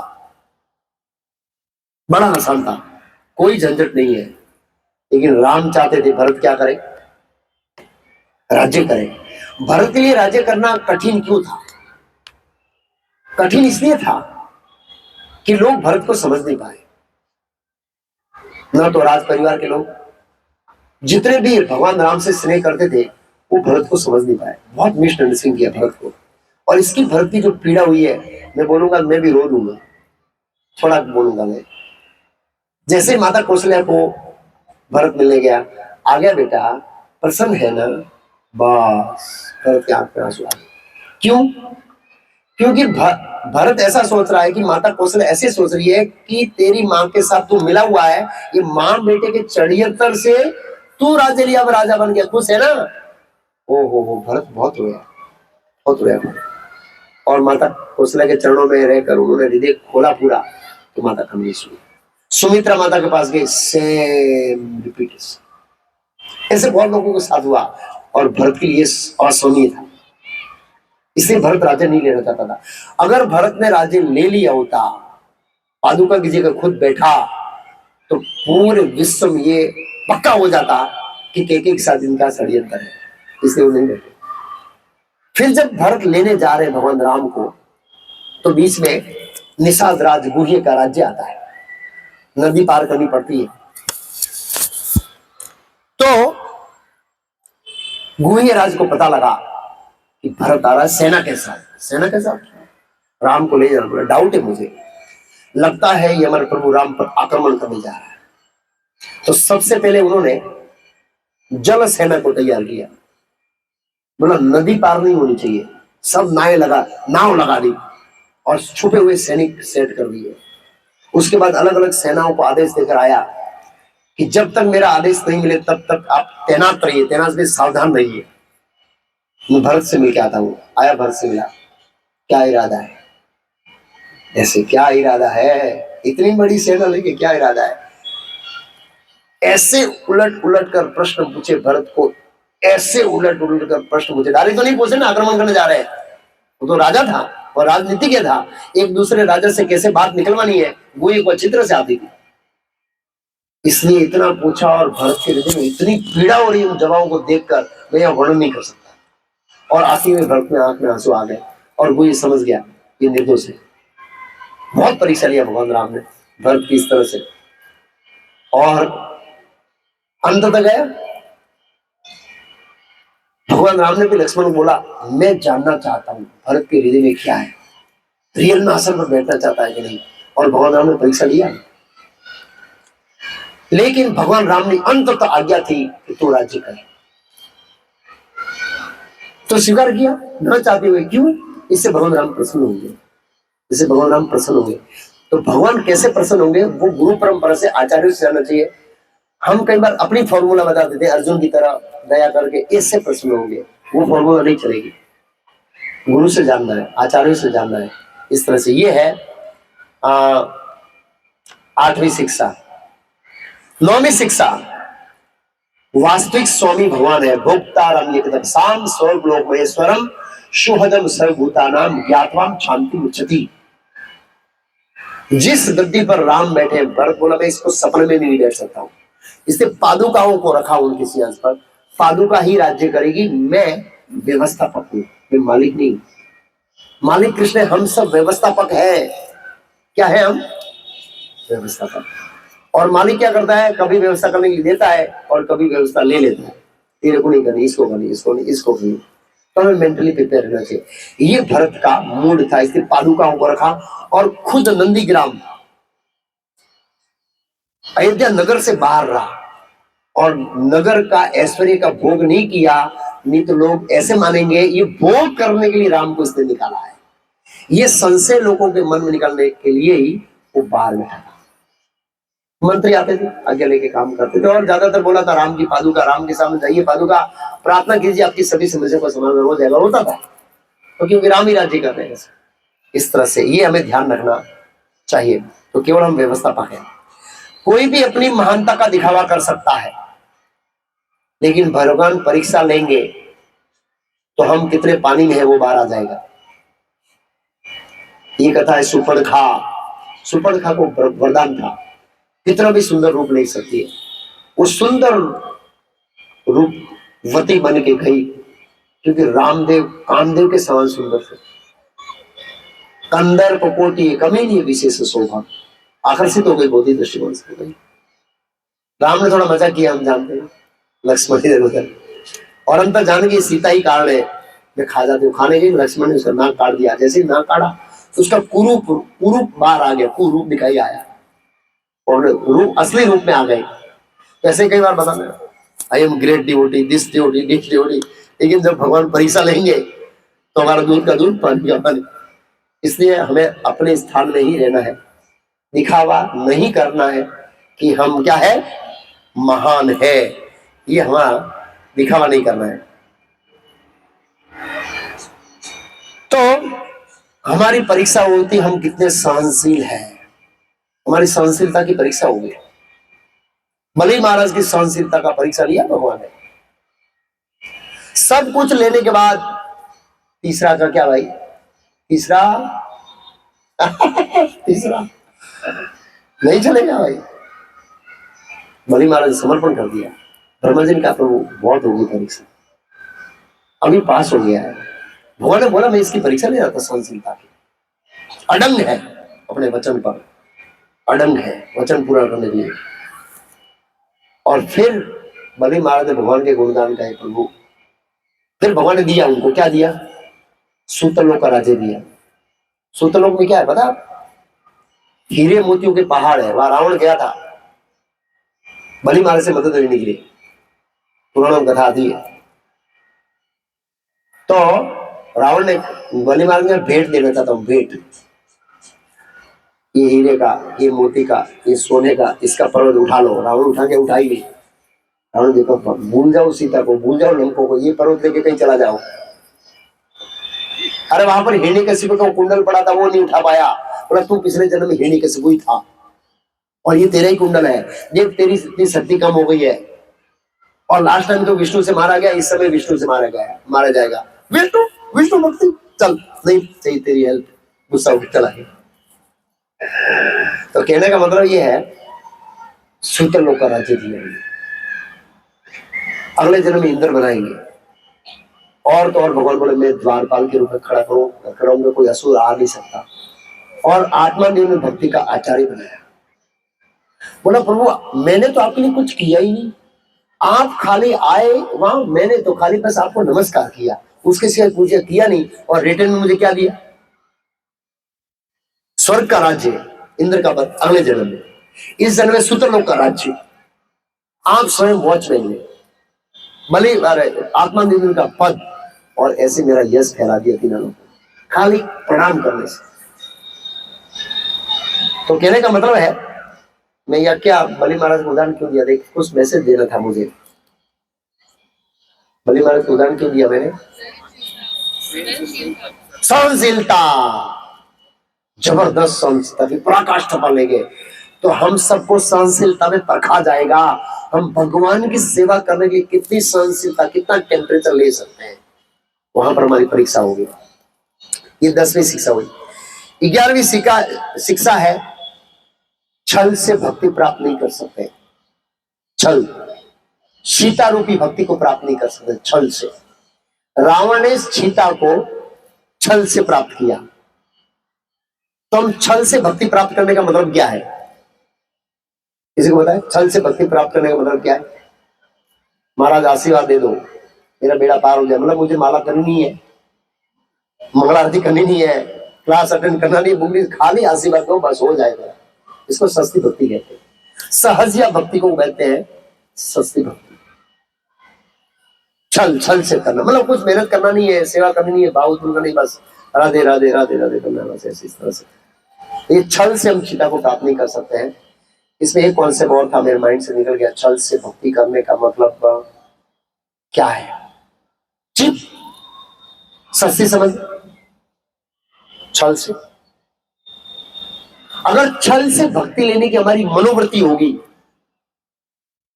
बड़ा आसान था, कोई झंझट नहीं है। लेकिन राम चाहते थे भरत क्या करे? राज्य करे। भरत के लिए राज्य करना कठिन क्यों था? कठिन इसलिए था कि लोग भरत को समझ नहीं पाए। ना तो राज परिवार के लोग, जितने भी भगवान राम से स्नेह करते थे वो भरत को समझ नहीं पाए, बहुत मिसअंडरस्टैंडिंग किया भरत को। और इसकी भरत की जो पीड़ा हुई है, मैं बोलूंगा, मैं भी रो दूंगा, थोड़ा बोलूंगा मैं। जैसे माता कौशल्या को भरत मिलने गया, आ गया बेटा, प्रसन्न है ना? बस भरत की आंख में आंसू आ गए। क्यों? क्योंकि भरत ऐसा सोच रहा है कि माता कौशल्या ऐसे सोच रही है कि तेरी माँ के साथ तू मिला हुआ है, ये माँ बेटे के षड्यंत्र से तू राज्य लिया, राजा बन गया, खुश है ना? हो भरत बहुत रोया, बहुत रोया। और माता कौशल्या के चरणों में रहकर उन्होंने हृदय खोला पूरा, तो माता कमी सुनी। सुमित्रा माता के पास गई, सेम रिपीट। ऐसे बहुत लोगों के साथ हुआ और भरत के लिए असहनीय था, इसलिए भरत राज्य नहीं लेना चाहता था। अगर भरत ने राज्य ले लिया होता, पादुका की जगह खुद बैठा, तो पूरे विश्व में ये पक्का हो जाता कि के साथ इनका षड्यंत्र है, इसलिए वो नहीं बैठे। फिर जब भरत लेने जा रहे भगवान राम को, तो बीच में निषाद राज गुह्य का राज्य आता है, नदी पार करनी पड़ती है। तो गुह्य राज को पता लगा कि भरत आ रहा है सेना के साथ। सेना के साथ राम को ले जाना पड़ा। डाउट है मुझे, लगता है ये हमारे प्रभु राम पर आक्रमण करने जा रहा है। तो सबसे पहले उन्होंने जल सेना को तैयार किया, बोला नदी पार नहीं होनी चाहिए, सब नाव लगा दी और छुपे हुए सैनिक सेट कर दिए। उसके बाद अलग अलग सेनाओं को आदेश देकर आया कि जब तक मेरा आदेश नहीं मिले तब तक आप तैनात रहिए, तैनात में सावधान रहिए। मैं भरत से मिल के आता हूँ। आया, भरत से मिला, क्या इरादा है? ऐसे क्या इरादा है? इतनी बड़ी सेना लेके क्या इरादा है? ऐसे उलट उलट कर प्रश्न पूछे भरत को, ऐसे उलट उलट कर प्रश्न पूछे। डायरेक्ट तो नहीं पूछे ना आक्रमण करने जा रहे हैं, वो तो राजा था और राजनीतिज्ञ था, एक दूसरे राजा से कैसे बात निकलवानी है वो एक अच्छी तरह से आती थी। इसलिए इतना पूछा और भरत के हृदय में इतनी पीड़ा हो रही है उन जवाबों को देखकर, मैं यह वर्णन नहीं कर सकता। और आखिर में भरत में आंख में आंसू आ गए और वो ये समझ गया ये निर्दोष है। बहुत परीक्षा लिया भगवान राम ने भरत की इस तरह से, और अंत तक गया। भगवान राम ने भी लक्ष्मण को बोला, मैं जानना चाहता हूं भरत के हृदय में क्या है, रियल में आसन पर बैठना चाहता है कि नहीं। और भगवान राम ने परीक्षा लिया, लेकिन भगवान राम ने अंत तक आज्ञा थी कि तू राज्य कर, तो स्वीकार किया न चाहते हुए। क्यों? इससे भगवान राम प्रसन्न होंगे, इससे भगवान राम प्रसन्न होंगे। तो भगवान कैसे प्रसन्न होंगे वो गुरु परंपरा से, आचार्यों से जानना चाहिए। हम कई बार अपनी फॉर्मूला बता देते हैं, अर्जुन की तरह दया करके इससे प्रसन्न होंगे, वो फॉर्मूला नहीं चलेगी। गुरु से जानना है, आचार्यों से जानना है। इस तरह से ये है 8वीं शिक्षा। 9वीं शिक्षा, वास्तविक स्वामी भगवान है। भोक्तारम एकदम स्वर्गलोक महेश्वरम सुहदम सर्वभूतानाम ज्ञातवाम शांति उच्चति। जिस गद्दी पर राम बैठे, भरत बोला मैं इसको सपने में भी नहीं बैठ सकता हूं, इसलिए पादुकाओं को रखा उनके सिंहासन पर। पादुका ही राज्य करेगी, मैं व्यवस्थापक हूं, मैं मालिक नहीं। मालिक कृष्ण है, हम सब व्यवस्थापक है। क्या है हम? व्यवस्थापक। और मालिक क्या करता है? कभी व्यवस्था करने के लिए देता है और कभी व्यवस्था ले लेता है। तेरे को नहीं करनी, इसको करनी, इसको नहीं, इसको करनी। तो हमें मेंटली प्रिपेयर रहना चाहिए। ये भरत का मूड था, इसलिए पादुकाओं को रखा और खुद नंदीग्राम अयोध्या नगर से बाहर रहा और नगर का ऐश्वर्य का भोग नहीं किया। नहीं तो लोग ऐसे मानेंगे ये भोग करने के लिए राम को इसने निकाला है। ये संशय लोगों के मन में निकालने के लिए ही वो बाहर बैठा था। मंत्री आते थे, आज्ञा लेके काम करते थे और ज्यादातर बोला था राम की पादुका, राम के सामने जाइए, पादुका प्रार्थना कीजिए, आपकी सभी समस्या का समाधान हो जाएगा। होता था तो क्योंकि राम ही राज्य कर रहे हैं। इस तरह से ये हमें ध्यान रखना चाहिए। तो केवल हम व्यवस्थापक हैं। कोई भी अपनी महानता का दिखावा कर सकता है, लेकिन भगवान परीक्षा लेंगे तो हम कितने पानी में है वो बाहर आ जाएगा। ये कथा है सुपर्णखा। सुपर्णखा को वरदान था, कितना भी सुंदर रूप ले सकती है। वो सुंदर रूपवती बन के गई, क्योंकि रामदेव कामदेव के समान सुंदर थे। कंदर पकोटी कमी विशेष शोभा, आकर्षित हो गई, बोधी दृष्टिकोण से हो गई। राम ने थोड़ा मजा किया, हम जानते हैं, लक्ष्मण इधर उधर, और अंतर जान की सीता ही कारण है, मैं खा जाती हूँ। खाने के लक्ष्मण ने उसका नाक काट दिया। जैसे ही नाक काटा तो उसका कुरूप बाहर आ गया, कुरूप दिखाई आया और रूप असली रूप में आ गए। ऐसे कई बार बताना, I am great devotee, this devotee, this devotee, लेकिन जब भगवान परीक्षा लेंगे तो हमारा दूध का दूध, पानी का पानी। इसलिए हमें अपने स्थान में ही रहना है, दिखावा नहीं करना है कि हम क्या है, महान है। ये हमारा दिखावा नहीं करना है। तो हमारी परीक्षा होती हम कितने सहनशील हैं। हमारी सहनशीलता की परीक्षा होगी। बलि महाराज की सहनशीलता का परीक्षा लिया भगवान ने। सब कुछ लेने के बाद तीसरा का क्या भाई, तीसरा तीसरा नहीं चलेगा भाई। बलि महाराज समर्पण कर दिया। ब्रह्मा जी ने कहा प्रभु बहुत होगी परीक्षा, अभी पास हो गया है। भगवान ने बोला मैं इसकी परीक्षा ले रहा था सहनशीलता की। अडंग है अपने वचन पर, अडंग है वचन पूरा करने के लिए। और फिर बलि महाराज ने भगवान के गुणगान गाए प्रभु। फिर भगवान ने दिया उनको, क्या दिया, सूतलोक का राज्य दिया। सूतलोक में क्या है पता, हीरे मोतियों के पहाड़ है। वहां रावण गया था बलि महाराज से मदद लेने के लिए, पुराण कथा आती है। तो रावण ने बलि महाराज ने भेंट देना चाहता हूं, भेंट, ये हीरे का, ये मोती का, ये सोने का, इसका पर्वत उठा लो। रावण उठा के उठाई नहीं। रावण देखो, भूल जाओ सीता को, भूल जाओ लंको को, ये पर्वत लेके कहीं चला जाओ। अरे वहां पर हिरण्यकशिपु का कुंडल पड़ा था, वो नहीं उठा पाया। बोला तू पिछले जन्म में हिरण्यकशिपु ही था और ये तेरा ही कुंडल है। देख तेरी इतनी शक्ति कम हो गई है। और लास्ट टाइम तो विष्णु से मारा गया, इस समय विष्णु से मारा जाएगा। विष्णु विष्णु भक्ति, चल नहीं चाहिए तेरी हेल्प। गुस्सा होकर चला गया। तो कहने का मतलब ये है, सूतलोक का राज्य दिया, अगले जन्म में इंद्र बनाएंगे। और तो और भगवान बोले मैं द्वारपाल के रूप में खड़ा करूंगा, कोई असुर आ नहीं सकता। और आत्मादेव ने भक्ति का आचार्य बनाया। बोला प्रभु मैंने तो आपके लिए कुछ किया ही नहीं, आप खाली आए वहां, मैंने तो खाली बस आपको नमस्कार किया, उसके सिवाय पूछा किया नहीं। और रिटर्न में मुझे क्या दिया, स्वर्ग का राज्य, इंद्र का पद अगले जन्म में, इस जन्म में सूत्रलोक का राज्य, आप स्वयं वॉचमैन में, भले आत्मानंद का पद, और ऐसे मेरा यश फैला दिया तीनों लोगों को खाली प्रणाम करने से। तो कहने का मतलब है, मैं यह क्या बलि महाराज को उदाहरण क्यों दिया, देख कुछ मैसेज देना था मुझे। बलि महाराज को उदाहरण क्यों दिया मैंने, सहनशीलता, जबरदस्त सहनशीलता की पराकाष्ठा पालेंगे तो हम सबको सहनशीलता में परखा जाएगा। हम भगवान की सेवा करने के लिए कितनी सहनशीलता, कितना टेम्परेचर ले सकते हैं, वहां पर हमारी परीक्षा होगी। ये 10वीं शिक्षा हुई। 11वीं शिक्षा है छल से भक्ति प्राप्त नहीं कर सकते। छल, सीता रूपी भक्ति को प्राप्त नहीं कर सकते छल से। रावण ने सीता को छल से प्राप्त किया, तो हम छल से भक्ति प्राप्त करने का मतलब क्या है? किसी को बताए छल से भक्ति प्राप्त करने का मतलब क्या है? महाराज आशीर्वाद दे दो, मेरा बेड़ा पार हो जाए, मतलब मुझे माला करनी नहीं है, मंगल आरती करनी नहीं है, क्लास अटेंड करना नहीं, बुक खाली आशीर्वाद दो बस हो जाएगा। इसको सस्ती भक्ति कहते हैं। सहजिया भक्ति को कहते हैं सस्ती भक्ति। छल, छल से करना मतलब कुछ मेहनत करना नहीं है, सेवा करनी नहीं है, भाव करना नहीं, बस राधे राधे राधे राधे करना, बस ऐसे इस तरह से। ये छल से हम सीता को प्राप्त नहीं कर सकते हैं। इसमें एक कॉन्सेप्ट और था, मेरे माइंड से निकल गया। छल से भक्ति करने का मतलब क्या है? चिप, सस्ती समझ। छल से, अगर छल से भक्ति लेने की हमारी मनोवृत्ति होगी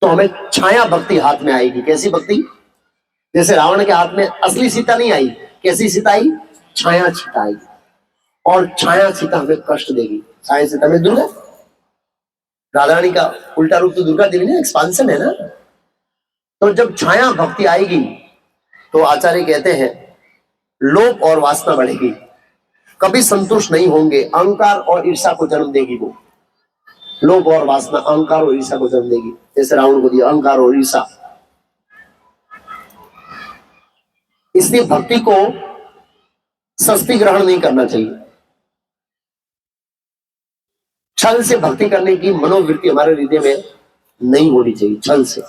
तो हमें छाया भक्ति हाथ में आएगी। कैसी भक्ति? जैसे रावण के हाथ में असली सीता नहीं आई, कैसी सीता आई? छाया सीता आई। और छाया सीता हमें कष्ट देगी। छाया सीता में दुर्गा, राधा रानी का उल्टा रूप तो दुर्गा देवी ना, एक्सपांशन है ना। तो जब छाया भक्ति आएगी तो आचार्य कहते हैं लोभ और वासना बढ़ेगी, कभी संतुष्ट नहीं होंगे, अहंकार और ईर्षा को जन्म देगी। वो लोभ और वासना अहंकार और ईर्षा को जन्म देगी। जैसे रावण को दिया अहंकार और ईर्षा। इसलिए भक्ति को सस्ती ग्रहण नहीं करना चाहिए। छल से भक्ति करने की मनोवृत्ति हमारे हृदय में नहीं होनी चाहिए। छल से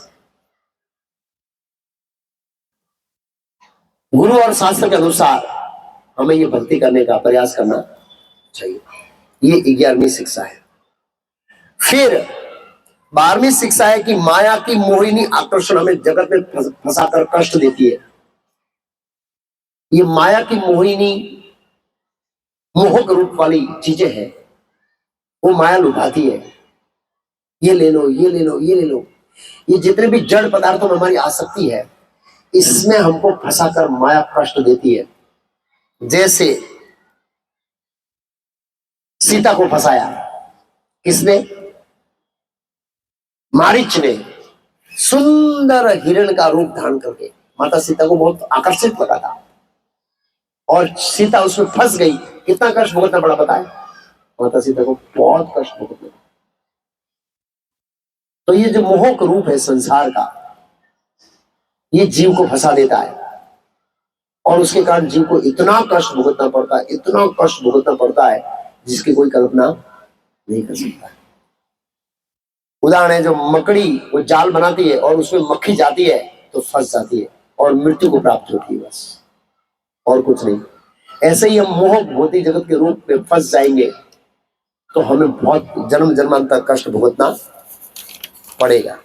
गुरु और शास्त्र के अनुसार हमें ये भक्ति करने का प्रयास करना चाहिए। ये 11वीं शिक्षा है। फिर 12वीं शिक्षा है कि माया की मोहिनी आकर्षण हमें जगत में फंसाकर कष्ट देती है। ये माया की मोहिनी मोहक रूप वाली चीजें हैं, वो माया लुभाती है। ये ले लो, ये ले लो, ये ले लो। ये जितने भी जड़ पदार्थों में हमारी आसक्ति है, इसमें हमको फंसाकर माया कष्ट देती है। जैसे सीता को फंसाया किसने? मारीच ने, सुंदर हिरण का रूप धारण करके माता सीता को बहुत आकर्षित लगा था और सीता उसमें फंस गई। कितना कष्ट भुगतना पड़ा पता है? माता सीता को बहुत कष्ट भुगतना। तो ये जो मोहक रूप है संसार का, ये जीव को फंसा देता है और उसके कारण जीव को इतना कष्ट भुगतना पड़ता है, इतना कष्ट भुगतना पड़ता है जिसकी कोई कल्पना नहीं कर सकता। उदाहरण है, जो मकड़ी वो जाल बनाती है और उसमें मक्खी जाती है तो फंस जाती है और मृत्यु को प्राप्त होती है, बस और कुछ नहीं। ऐसे ही हम मोह भौतिक जगत के रूप में फंस जाएंगे तो हमें बहुत जन्म जन्मांतर कष्ट भुगतना पड़ेगा।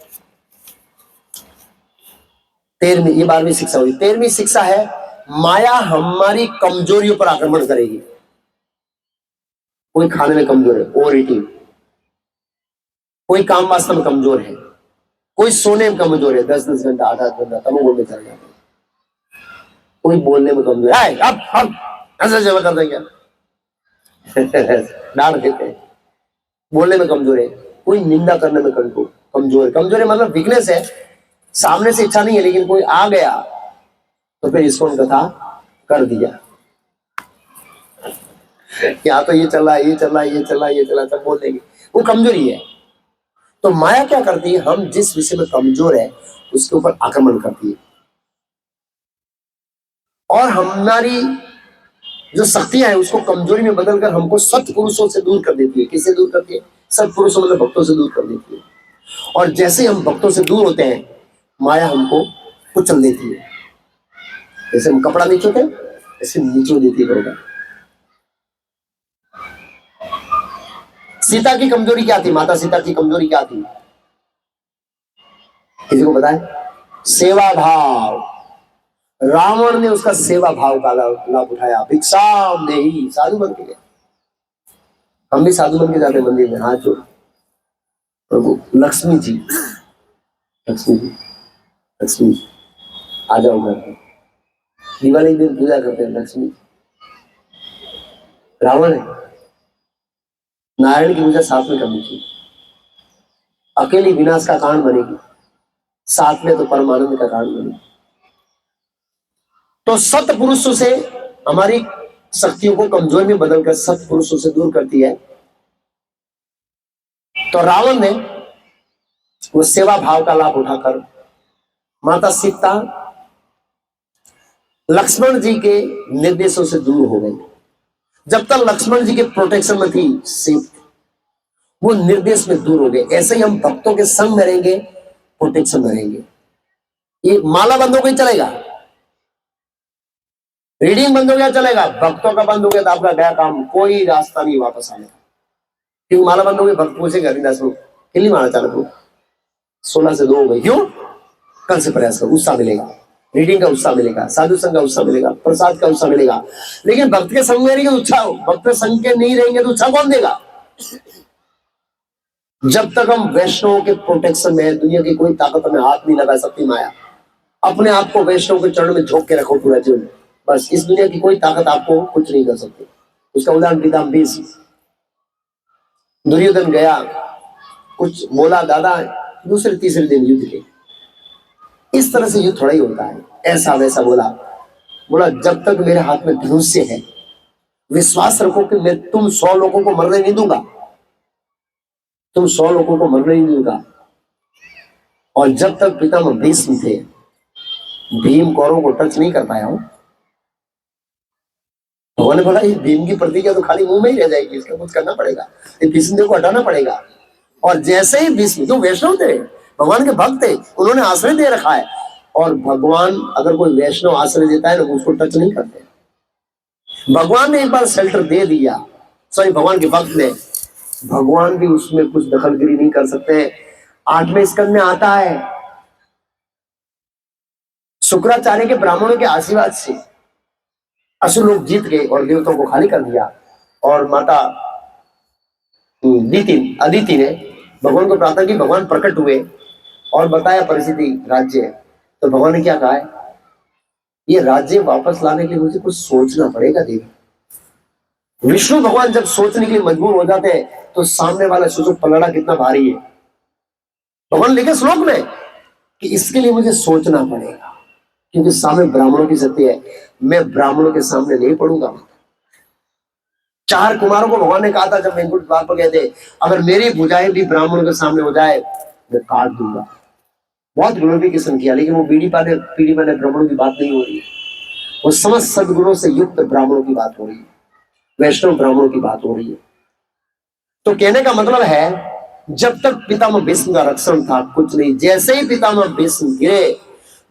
13वीं, ये 12वीं शिक्षा हुई। 13वीं शिक्षा है माया हमारी कमजोरियों पर आक्रमण करेगी। कोई खाने में कमजोर है, ओवर ईटिंग। कोई काम वास्तव में कमजोर है, कोई सोने में कमजोर है, 10-10 घंटा, 8-8 घंटा तमोगुण में चल जाता है। कोई बोलने में कमजोर है, अब ऐसा जमा कर देंगे डांट देते हैं। बोलने में कमजोर है, कोई निंदा करने में कमजोर है। कमजोर है मतलब वीकनेस है, सामने से इच्छा नहीं है लेकिन कोई आ गया तो फिर इसको कथा कर दिया। यहाँ तो ये चल रहा है, ये चल रहा है, ये चल रहा है, ये चल रहा है, सब बोल देंगे, वो कमजोरी है। तो माया क्या करती है? हम जिस विषय में कमजोर है उसके ऊपर आक्रमण करती है और हमारी जो शक्तियां है उसको कमजोरी में बदलकर हमको सत्पुरुषों से दूर कर देती है। किससे दूर करती है? सत्पुरुषों मतलब भक्तों से दूर कर देती है। और जैसे हम भक्तों से दूर होते हैं माया हमको कुचल देती है। जैसे हम कपड़ा नीचोते ऐसे नीचो देती है। सीता की कमजोरी क्या थी? माता सीता की कमजोरी क्या थी? किसी को पता है? सेवा भाव। रावण ने उसका सेवा भाव का लाभ उठाया, भिक्षाम देही, साधु बन के गया। हम भी साधु बन के जाते मंदिर में, हाथ जोड़, प्रभु लक्ष्मी जी, लक्ष्मी जी, लक्ष्मी जी आ जाओ घर पे, दिवाली दिन पूजा करते हैं लक्ष्मी। रावण है, नारायण की पूजा साथ में करनी चाहिए। अकेली विनाश का कारण बनेगी, साथ में तो परमानंद का कारण बनेगी। तो सत्पुरुषों से हमारी शक्तियों को कमजोर में बदलकर सत्पुरुषों से दूर करती है। तो रावण ने वो सेवा भाव का लाभ उठाकर माता सीता लक्ष्मण जी के निर्देशों से दूर हो गई। जब तक लक्ष्मण जी के प्रोटेक्शन में थी सीता, वो निर्देश में दूर हो गए। ऐसे ही हम भक्तों के संग में रहेंगे, प्रोटेक्शन में रहेंगे। ये माला बंद हो गई चलेगा, रीडिंग बंद हो गया चलेगा, भक्तों का बंद हो गया तो आपका गया काम, कोई रास्ता नहीं वापस आने का। क्यों माला बंद हो गई? भक्त पूछेगा हरिदास को, कितनी माला चालू करो? 16 से 2 हो गई, क्यों? कल से प्रयास करो, उत्साह मिलेगा, रीडिंग का उत्साह मिलेगा, साधु संघ का उत्साह मिलेगा, प्रसाद का उत्साह मिलेगा। लेकिन भक्त के संग में रहेंगे तो उत्साह, भक्त के संग के नहीं रहेंगे तो उत्साह कौन देगा? जब तक हम वैष्णव के प्रोटेक्शन में, दुनिया की कोई ताकत हमें हाथ नहीं लगा सकती। माया, अपने आप को वैष्णव के चरण में झोंक के रखो पूरा जीवन, बस। इस दुनिया की कोई ताकत आपको कुछ नहीं कर सकती। उसका उदाहरण पिता भीष्म, दुर्योधन गया, कुछ बोला दादा, दूसरे तीसरे दिन युद्ध के। इस तरह से युद्ध थोड़ा ही होता है, ऐसा वैसा बोला। बोला जब तक मेरे हाथ में धनुष्य है, विश्वास रखो कि मैं तुम 100 लोगों को मरने नहीं दूंगा, तुम 100 लोगों को मरने नहीं दूंगा। और जब तक पितामह भीष्म थे, भीम कौरवों को टच नहीं कर पाया हूं। भगवान ने बोला ये भीम की प्रतिज्ञा तो खाली मुंह में ही रह जाएगी, इसका कुछ करना पड़ेगा, ये भीष्म को हटाना पड़ेगा। और जैसे ही भीष्म, जो वैष्णव थे, भगवान के भक्त थे, उन्होंने आश्रय दे रखा है। और भगवान अगर कोई वैष्णव आश्रय देता है ना, उसको टच नहीं करते। भगवान ने एक बार शेल्टर दे दिया, सॉरी भगवान के भक्त ने, भगवान भी उसमें कुछ दखलगिरी नहीं कर सकते। 8वें स्कंद में आता है, शुक्राचार्य के ब्राह्मणों के आशीर्वाद से असुर लोग जीत गए और देवताओं को खाली कर दिया। और माता अदिति ने भगवान को प्रार्थना की, भगवान प्रकट हुए और बताया परिस्थिति राज्य है। तो भगवान ने क्या कहा है, ये राज्य वापस लाने के लिए मुझे कुछ सोचना पड़ेगा देवी। विष्णु भगवान जब सोचने के लिए मजबूर हो जाते हैं तो सामने वाला सोचो पलड़ा कितना भारी है। भगवान लिखे श्लोक में कि इसके लिए मुझे सोचना पड़ेगा, क्योंकि सामने ब्राह्मणों की शक्ति है, मैं ब्राह्मणों के सामने नहीं पड़ूंगा। 4 कुमारों को भगवान ने कहा था जब वैकुंठ द्वार पर गए थे, अगर मेरी भुजाएं भी ब्राह्मणों के सामने हो जाए मैं काट दूंगा। बहुत ग्लोरिफिकेशन किया, लेकिन वो पीढ़ी वाले ब्राह्मणों की बात नहीं हो रही है, वो समस्त सदगुणों से युक्त ब्राह्मणों की बात हो रही है, वैष्णव ब्राह्मणों की बात हो रही है। तो कहने का मतलब है, जब तक पितामह भीष्म का रक्षण था कुछ नहीं। जैसे ही पितामह भीष्म गिरे,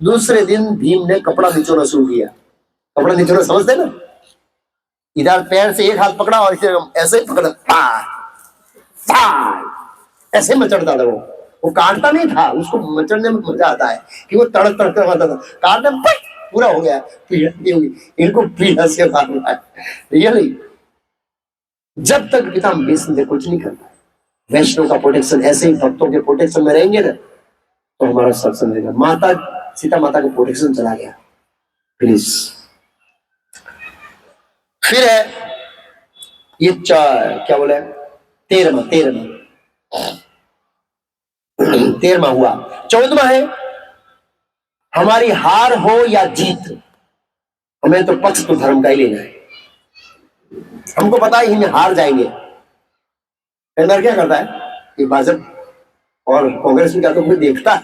दूसरे दिन भीम ने कपड़ा निचोड़ना शुरू किया। कपड़ा निचोड़ना समझते ना, इधर पैर से एक हाथ पकड़ा और इसे ऐसे ही पकड़ा, ऐसे मचड़ता था। वो काटता नहीं था, उसको मचड़ने में मजा आता है कि वो तड़क तड़क आता था, काटने में पूरा हो गया, पीड़ा नहीं होगी, इनको पीड़ा से मारना है। रियली जब तक पितामह भीष्म से कुछ नहीं करता, वैष्णव का प्रोटेक्शन, ऐसे ही भक्तों के प्रोटेक्शन में रहेंगे ना तो हमारा सत्संग रहेगा। माता सीता माता का प्रोटेक्शन चला गया, प्लीज। फिर है ये क्या बोले, 13वां हुआ। 14वां है, हमारी हार हो या जीत, हमें तो पक्ष तो धर्म का ही लेना है। हमको पता है हम हार जाएंगे। एमआर क्या करता है कि भाजपा और कांग्रेस में क्या तो कोई देखता है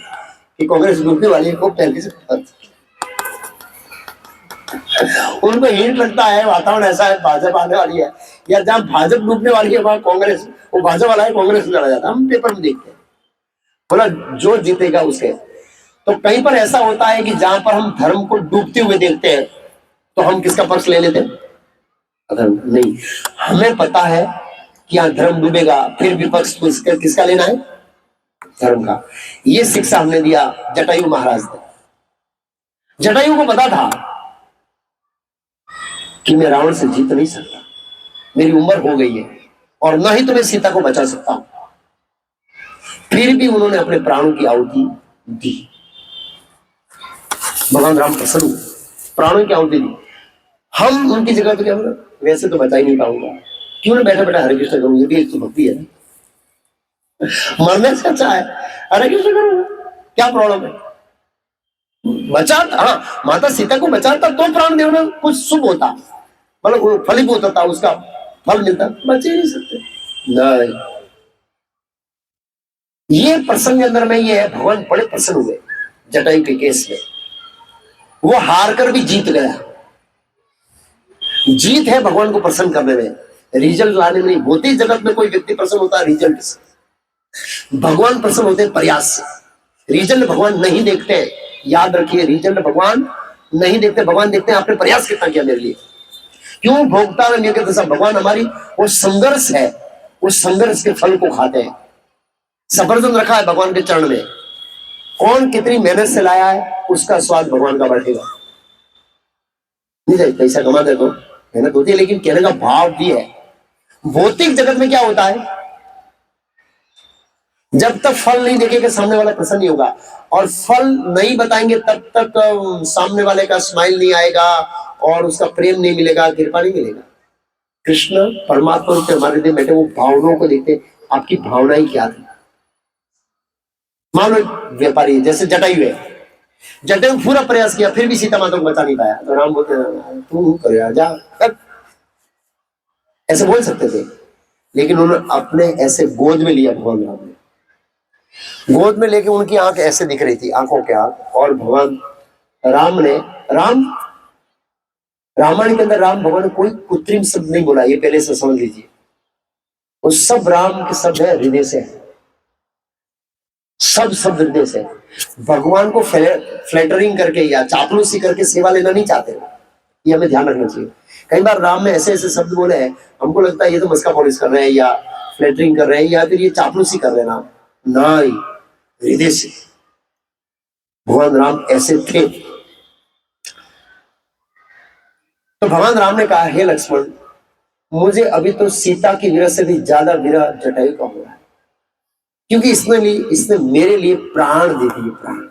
कि कांग्रेस डूबने वाली है, को पहले से उनको हिंट लगता है, वातावरण ऐसा है भाजपा आने वाली है, या जहां भाजपा डूबने वाली है वहां कांग्रेस, वो भाजपा वाला है कांग्रेस में चला जाता है। हम पेपर में देखते हैं, बोला जो जीतेगा उसके। तो कहीं पर ऐसा होता है कि जहां पर हम धर्म को डूबते हुए देखते हैं तो हम किसका पक्ष ले लेते हैं? अधर्म नहीं। हमें पता है कि यहाँ धर्म डूबेगा, फिर विपक्ष किसका लेना है? धर्म का। ये शिक्षा हमने दिया जटायु महाराज ने। जटायु को पता था कि मैं रावण से जीत नहीं सकता, मेरी उम्र हो गई है और न ही तो मैं सीता को बचा सकता हूं। फिर भी उन्होंने अपने प्राणों की आहुति दी। भगवान राम प्रसन्न हुए, प्राणों की आहुति दी। हम उनकी जगह तो क्या होगा, वैसे तो बचा ही नहीं पाऊंगा, क्यों ना बैठा बैठा हरे कृष्ण करूं, ये भी एक तो भक्ति है। मरने से अच्छा है हरे कृष्ण करूंगा, क्या प्रॉब्लम है। बचा, हाँ माता सीता को बचाता तो प्राण देना कुछ शुभ होता, मतलब वो फलीभूत होता, उसका फल मिलता, बचे नहीं सकते। नहीं, ये प्रसंग अंदर में ये है, भगवान बड़े प्रसन्न हुए जटायु के केस में। वो हार कर भी जीत गया। जीत है भगवान को प्रसन्न करने में, रिजल्ट लाने में नहीं। भौतिक जगत में कोई व्यक्ति प्रसन्न होता है रिजल्ट से, भगवान प्रसन्न होते हैं प्रयास से। रिजल्ट भगवान नहीं देखते, याद रखिए, रिजल्ट भगवान नहीं देखते, भगवान देखते हैं आपने प्रयास कितना किया मेरे लिए। क्यों भोगता में कहते सब, भगवान हमारी वो संघर्ष है, उस संघर्ष के फल को खाते हैं। सफरजन रखा है भगवान के चरण में, कौन कितनी मेहनत से लाया है उसका स्वाद भगवान का बढ़ेगा। नहीं, पैसा कमा दे तो मेहनत होती है, लेकिन कहने का भाव भी है। भौतिक जगत में क्या होता है, जब तक फल नहीं देखेगा सामने वाला प्रसन्न नहीं होगा, और फल नहीं बताएंगे तब तक सामने वाले का स्माइल नहीं आएगा और उसका प्रेम नहीं मिलेगा, कृपा नहीं मिलेगा। कृष्ण परमात्मा के हमारे लिए बैठे, वो भावनाओं को देखते, आपकी भावनाएं क्या थी। मान लो व्यापारी जैसे जटायु है, जटायु पूरा प्रयास किया फिर भी सीता माता को बचा नहीं पाया, तो राम बोलते तू कर जा, ऐसे बोल सकते थे, लेकिन उन्होंने अपने ऐसे गोद में लिया। भगवान राम ने गोद में लेके, उनकी आंख ऐसे दिख रही थी, आंखों के आंख, और भगवान राम ने, रामायण के अंदर राम भगवान ने कोई कृत्रिम शब्द नहीं बोला, ये पहले से समझ लीजिए। वो सब राम के शब्द है, हृदय से है, सब शब्द हृदय से। भगवान को फ्लैटरिंग करके या चापलूसी करके सेवा लेना नहीं चाहते, ये हमें ध्यान रखना चाहिए। कई बार राम में ऐसे ऐसे शब्द बोले हैं, हमको लगता है ये तो मस्का पॉलिश कर रहे हैं या फ्लैटरिंग कर रहे हैं या फिर ये चापलूसी कर रहे हैं। नहीं, हृदय से भगवान राम ऐसे थे। तो भगवान राम ने कहा, हे लक्ष्मण, मुझे अभी तो सीता की विरह से भी ज्यादा विरह जटायु का हो रहा है, क्योंकि इसने मेरे लिए प्राण दे दिए। प्राण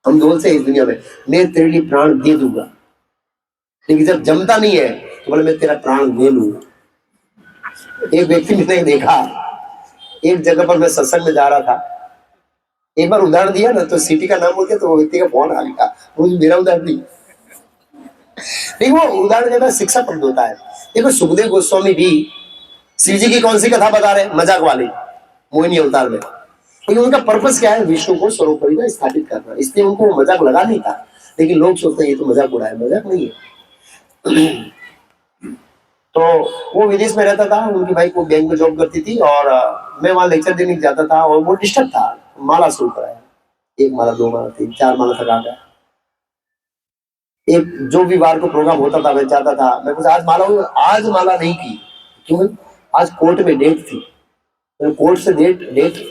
हम बोलते हैं इस दुनिया में, मैं तेरे लिए प्राण दे दूंगा, लेकिन जब जमता नहीं है तो बोले मैं तेरा प्राण ले लूंगा। एक व्यक्ति मैंने देखा, एक जगह पर मैं सत्संग में जा रहा था, एक बार उदाहरण दिया ना तो सिटी का नाम बोल के तो वो व्यक्ति का फोन आ गया, मुझे मेरा उदाहरण नहीं, लेकिन वो उदाहरण देना शिक्षा प्रद होता है। देखो सुखदेव गोस्वामी भी शिव जी की कौन सी कथा बता रहे, मजाक वाली, मोहिनी अवतार में, लेकिन उनका पर्पस क्या है, विष्णु को स्वरूप परिवार स्थापित करना, इसलिए उनको मजाक लगा नहीं था। लेकिन लोग सोचते हैं ये तो मजाक उड़ा है, मजाक नहीं है। तो वो विदेश में रहता था, उनकी भाई को बैंक में जॉब करती थी, और मैं वहां लेक्चर देने जाता था, और वो डिस्टर्ब था, माला शुरू कराया, 1 माला 2 माला 3 4 माला तक आ गया। एक जो भी बार को प्रोग्राम होता था मैं जाता था, मैं कुछ आज माला नहीं की, क्यों, आज कोर्ट में डेट थी, कोर्ट से डेट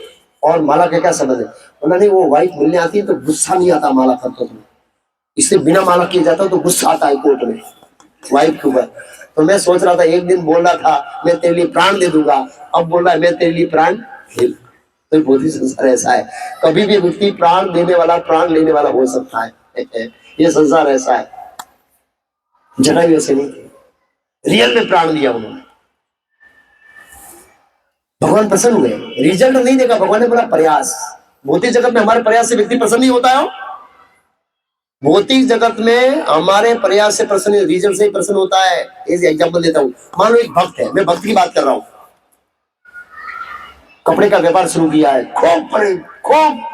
और माला का क्या संबंध है। बोला नहीं, वो वाइफ मिलने आती है तो गुस्सा नहीं आता माला करते तो, इससे बिना माला किया जाता तो गुस्सा आता है कोर्ट में वाइफ के ऊपर। तो मैं सोच रहा था, एक दिन बोल रहा था मैं तेरे लिए प्राण दे दूंगा, अब बोल रहा है मैं तेरे लिए प्राण दे। तो बहुत संसार ऐसा है, कभी भी व्यक्ति प्राण देने वाला प्राण लेने वाला हो सकता है, ये संसार ऐसा है। जटायु ऐसे नहीं, रियल में प्राण दिया उन्होंने, भगवान प्रसन्न हुए। रिजल्ट नहीं देखा, भगवान ने बोला प्रयास। भौतिक जगत में हमारे प्रयास से व्यक्ति प्रसन्न नहीं होता है, भौतिक जगत में हमारे प्रयास से प्रसन्न, रिजल्ट से ही प्रसन्न होता है। ऐसे एग्जांपल देता हूं, मान लो एक भक्त है, मैं भक्त की बात कर रहा हूं, कपड़े का व्यापार शुरू किया है, खूब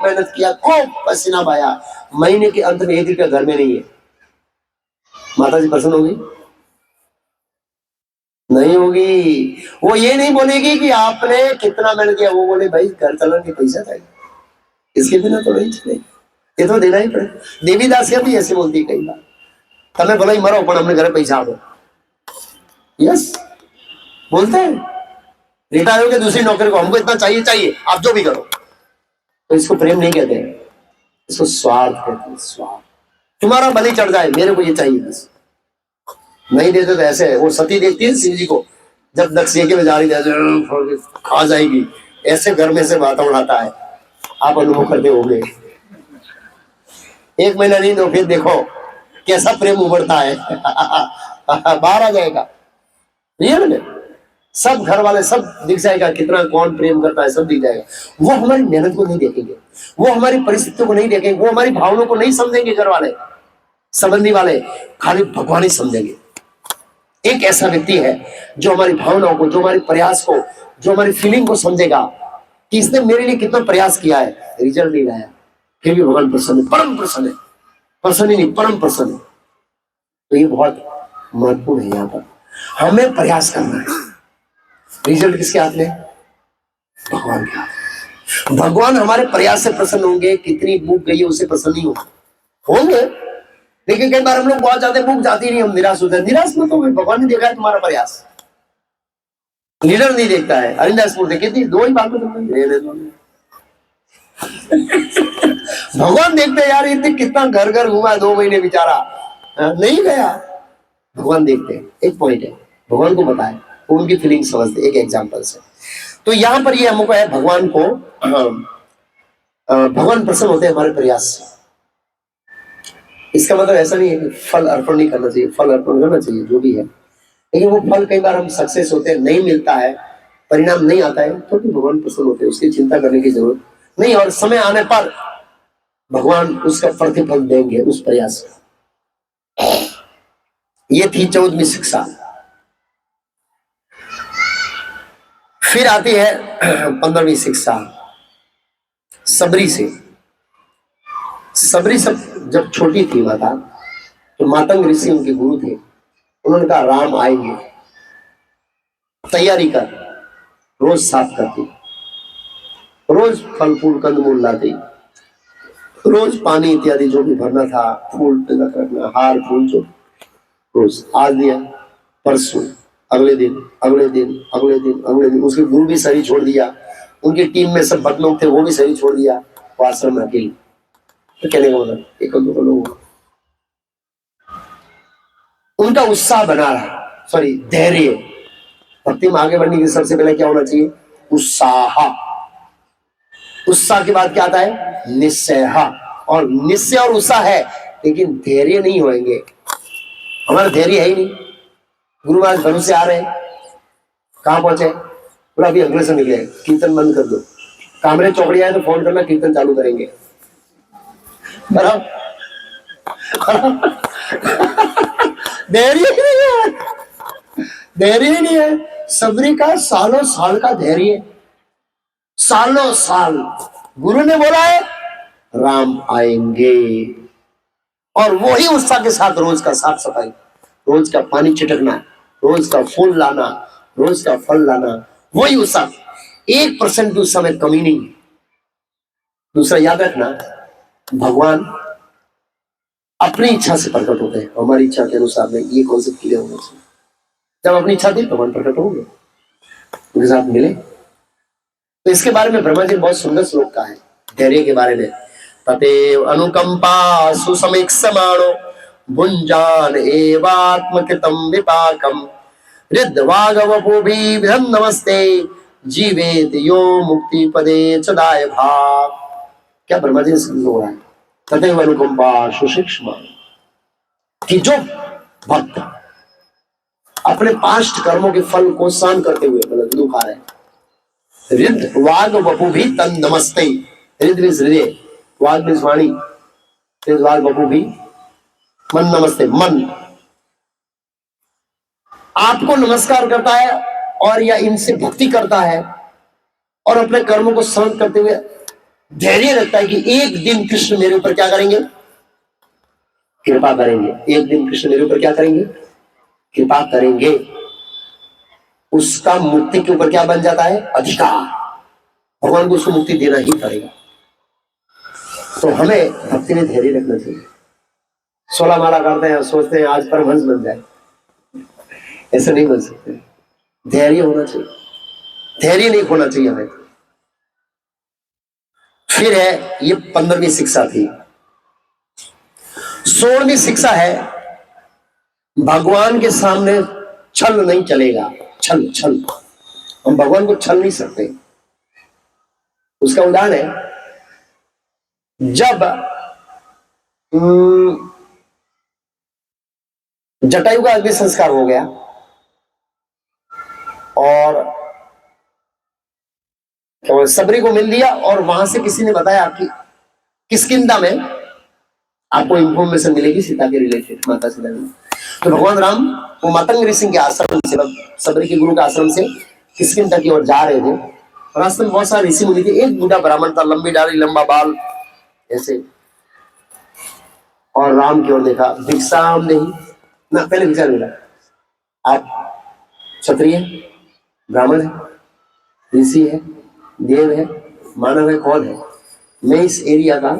मेहनत किया, खूब पसीना बहाया, महीने के अंत में 1 रुपया घर में नहीं है, माता जी प्रसन्न होगी? नहीं होगी। वो ये नहीं बोलेगी कि आपने कितना मेहनत किया, वो बोले भाई घर चलाने के पैसा चाहिए, इसके बिना तो नहीं चलेगी, ये तो देना ही पड़े। देवीदासिया भी ऐसे बोलती है कई बार, तमें भले ही मरो पर हमने घर पैसा दो, यस बोलते हैं। रिटायर हो गए दूसरी नौकरी को, हमको इतना चाहिए, आप जो भी करो। तो इसको प्रेम नहीं कहते, इसको स्वार्थ कहते हैं, स्वार्थ। तुम्हारा बलि चढ़ जाए, मेरे को ये चाहिए बस। नहीं देते तो ऐसे वो सती देखती है शिव जी को, जब दक्ष यज्ञ में जा रही थी, खा जाएगी, ऐसे घर में से बात उड़ाता है। आप अनुभव करते होंगे। 1 महीना नहीं तो फिर देखो कैसा प्रेम उभरता है। बाहर आ जाएगा रियल में, सब घर वाले सब दिख जाएगा, कितना कौन प्रेम करता है सब दिख जाएगा। वो हमारी मेहनत को नहीं देखेंगे, वो हमारी परिस्थितियों को नहीं देखेंगे, वो हमारी भावनाओं को नहीं समझेंगे। घर वाले संबंधी वाले खाली भगवान ही समझेंगे। एक ऐसा व्यक्ति है जो हमारी भावनाओं को, जो हमारे प्रयास को, जो हमारी फीलिंग को समझेगा कि इसने मेरे लिए कितना प्रयास किया है, रिजल्ट नहीं लाया, फिर भी भगवान प्रसन्न है, परम प्रसन्न है, प्रसन्न ही नहीं परम प्रसन्न है। तो ये बहुत महत्वपूर्ण है। यहाँ पर हमें प्रयास करना है, रिजल्ट किसके हाथ में? भगवान के हाथ। भगवान हमारे प्रयास से प्रसन्न होंगे, कितनी भूख गई है उससे प्रसन्न नहीं होंगे। लेकिन कई बार हम लोग बहुत ज्यादा भूख जाती नहीं, हम निराश होते हैं। निराश मत हो, भगवान ने देखा है तुम्हारा प्रयास, लीडर नहीं देखता है। अरिंदास बोलते कितनी 2 ही बात में भगवान देखते यार, इतने कितना घर घर घुमा 2 महीने बेचारा नहीं गया। भगवान देखते हैं, एक पॉइंट है, भगवान को बताए, उनकी फीलिंग समझते। एक एग्जांपल से तो यहाँ पर ये हमको है, भगवान को भगवान प्रसन्न होते हैं हमारे प्रयास से। इसका मतलब ऐसा नहीं है कि फल अर्पण नहीं करना चाहिए, फल अर्पण करना चाहिए जो भी है, लेकिन वो फल कई बार हम सक्सेस होते हैं, नहीं मिलता है, परिणाम नहीं आता है, तो भी भगवान प्रसन्न होते हैं, उसकी चिंता करने की जरूरत नहीं। और समय आने पर भगवान उसका प्रतिफल देंगे उस प्रयास का। ये थी 14वीं शिक्षा। फिर आती है 15वीं शिक्षा, सबरी से। सबरी सब जब छोटी थी माता, तो मातंग ऋषि उनके गुरु थे, उन्होंने कहा राम आएंगे, तैयारी कर। रोज साफ करती, रोज फल फूल कंदमूल लाती, रोज पानी इत्यादि जो भी भरना था, फूल तिलक रखना, हार फूल जो रोज। आज दिया, परसों, अगले दिन, अगले दिन, अगले दिन, अगले दिन। उसके गुरु भी शरीर छोड़ दिया, उनकी टीम में सब बद लोग थे, वो भी शरीर छोड़ दिया, वो आश्रम में अकेली। तो कहने का मतलब एक दो लोग, उनका उत्साह बना रहा, सॉरी धैर्य। भक्ति में आगे बढ़ने के सबसे पहले क्या होना चाहिए? उत्साह। उत्साह के बाद क्या आता है? निश्चय। और निश्चय और उत्साह है, लेकिन धैर्य नहीं होंगे। हमारा धैर्य है ही नहीं। गुरु महाराज भरू से आ रहे हैं, कहां पहुंचे? पूरा अभी अगले से निकले, कीर्तन बंद कर दो, कामरे चौकड़ी आए तो फोन करना, कीर्तन चालू करेंगे। धैर्य ही नहीं है, धैर्य ही नहीं है। सबरी का सालों साल का धैर्य, सालों साल। गुरु ने बोला है राम आएंगे, और वो ही उत्साह के साथ रोज का साफ सफाई, रोज का पानी छिटकना, रोज का फूल लाना, रोज का फल लाना, वही उत्साह। 1% भी उस समय कमी नहीं। दूसरा याद रखना, भगवान अपनी इच्छा से प्रकट होते हैं, हमारी इच्छा के अनुसार नहीं। ये कॉन्सेप्ट क्लियर होना चाहिए। जब अपनी इच्छा थी भगवान प्रकट होंगे, उनके साथ मिले। तो इसके बारे में ब्रह्मा जी बहुत सुंदर श्लोक का है धैर्य के बारे में। ततेव अनुकंपा सुसमीक्षमाणो भुंजान एवात्मकृतं विपाकम हृद्वागवपुभिः नमस्ते जीवेत यो मुक्ति पदे चदाय भाव। क्या ब्रह्मा जी से हो रहा है? तदेव अनुकंपा सुसूक्ष्म, कि जो भक्त अपने पास्ट कर्मों के फल को सहन करते हुए, मतलब दुख आ रहे हैं, हृद वाग वपु भी तन नमस्ते। हृद मीन्स हृदय, वाग मीन्स वाणी, हृद वाग वपु भी मन नमस्ते। मन आपको नमस्कार करता है, और या इनसे भक्ति करता है, और अपने कर्मों को सहन करते हुए धैर्य रखता है कि एक दिन कृष्ण मेरे ऊपर क्या करेंगे? कृपा करेंगे। एक दिन कृष्ण मेरे ऊपर क्या करेंगे? कृपा करेंगे। उसका मुक्ति के ऊपर क्या बन जाता है? अधिकार। भगवान को उसको मुक्ति देना ही पड़ेगा। तो हमें भक्ति में धैर्य रखना चाहिए। 16 माला करते हैं, सोचते हैं आज परमहंस बन जाए, ऐसे नहीं बन सकते। धैर्य होना चाहिए, धैर्य नहीं खोना चाहिए हमें। फिर है ये 15वीं शिक्षा थी, 16वीं शिक्षा है, भगवान के सामने छल नहीं चलेगा। छल छल हम भगवान को छल नहीं सकते। उसका उदाहरण है, जब जटायु का अग्नि संस्कार हो गया और सबरी को मिल दिया, और वहां से किसी ने बताया कि किष्किंधा में आपको इंफॉर्मेशन मिलेगी सीता के रिलेटेड, माता सीता की। तो भगवान राम वो मातंग ऋषि के आश्रम से, सबरी के गुरु के आश्रम से किष्किंधा की ओर जा रहे थे। रास्ते में बहुत सारे ऋषि मुनि थे। एक बूढ़ा ब्राह्मण था, लंबी दाढ़ी लंबा बाल ऐसे, और राम की ओर देखा, भिक्षा नहीं ना, पहले भिक्षा मिला। आप क्षत्रिय ब्राह्मण है, ऋषि है, देव है, मानव है, कौन है? मैं इस एरिया का,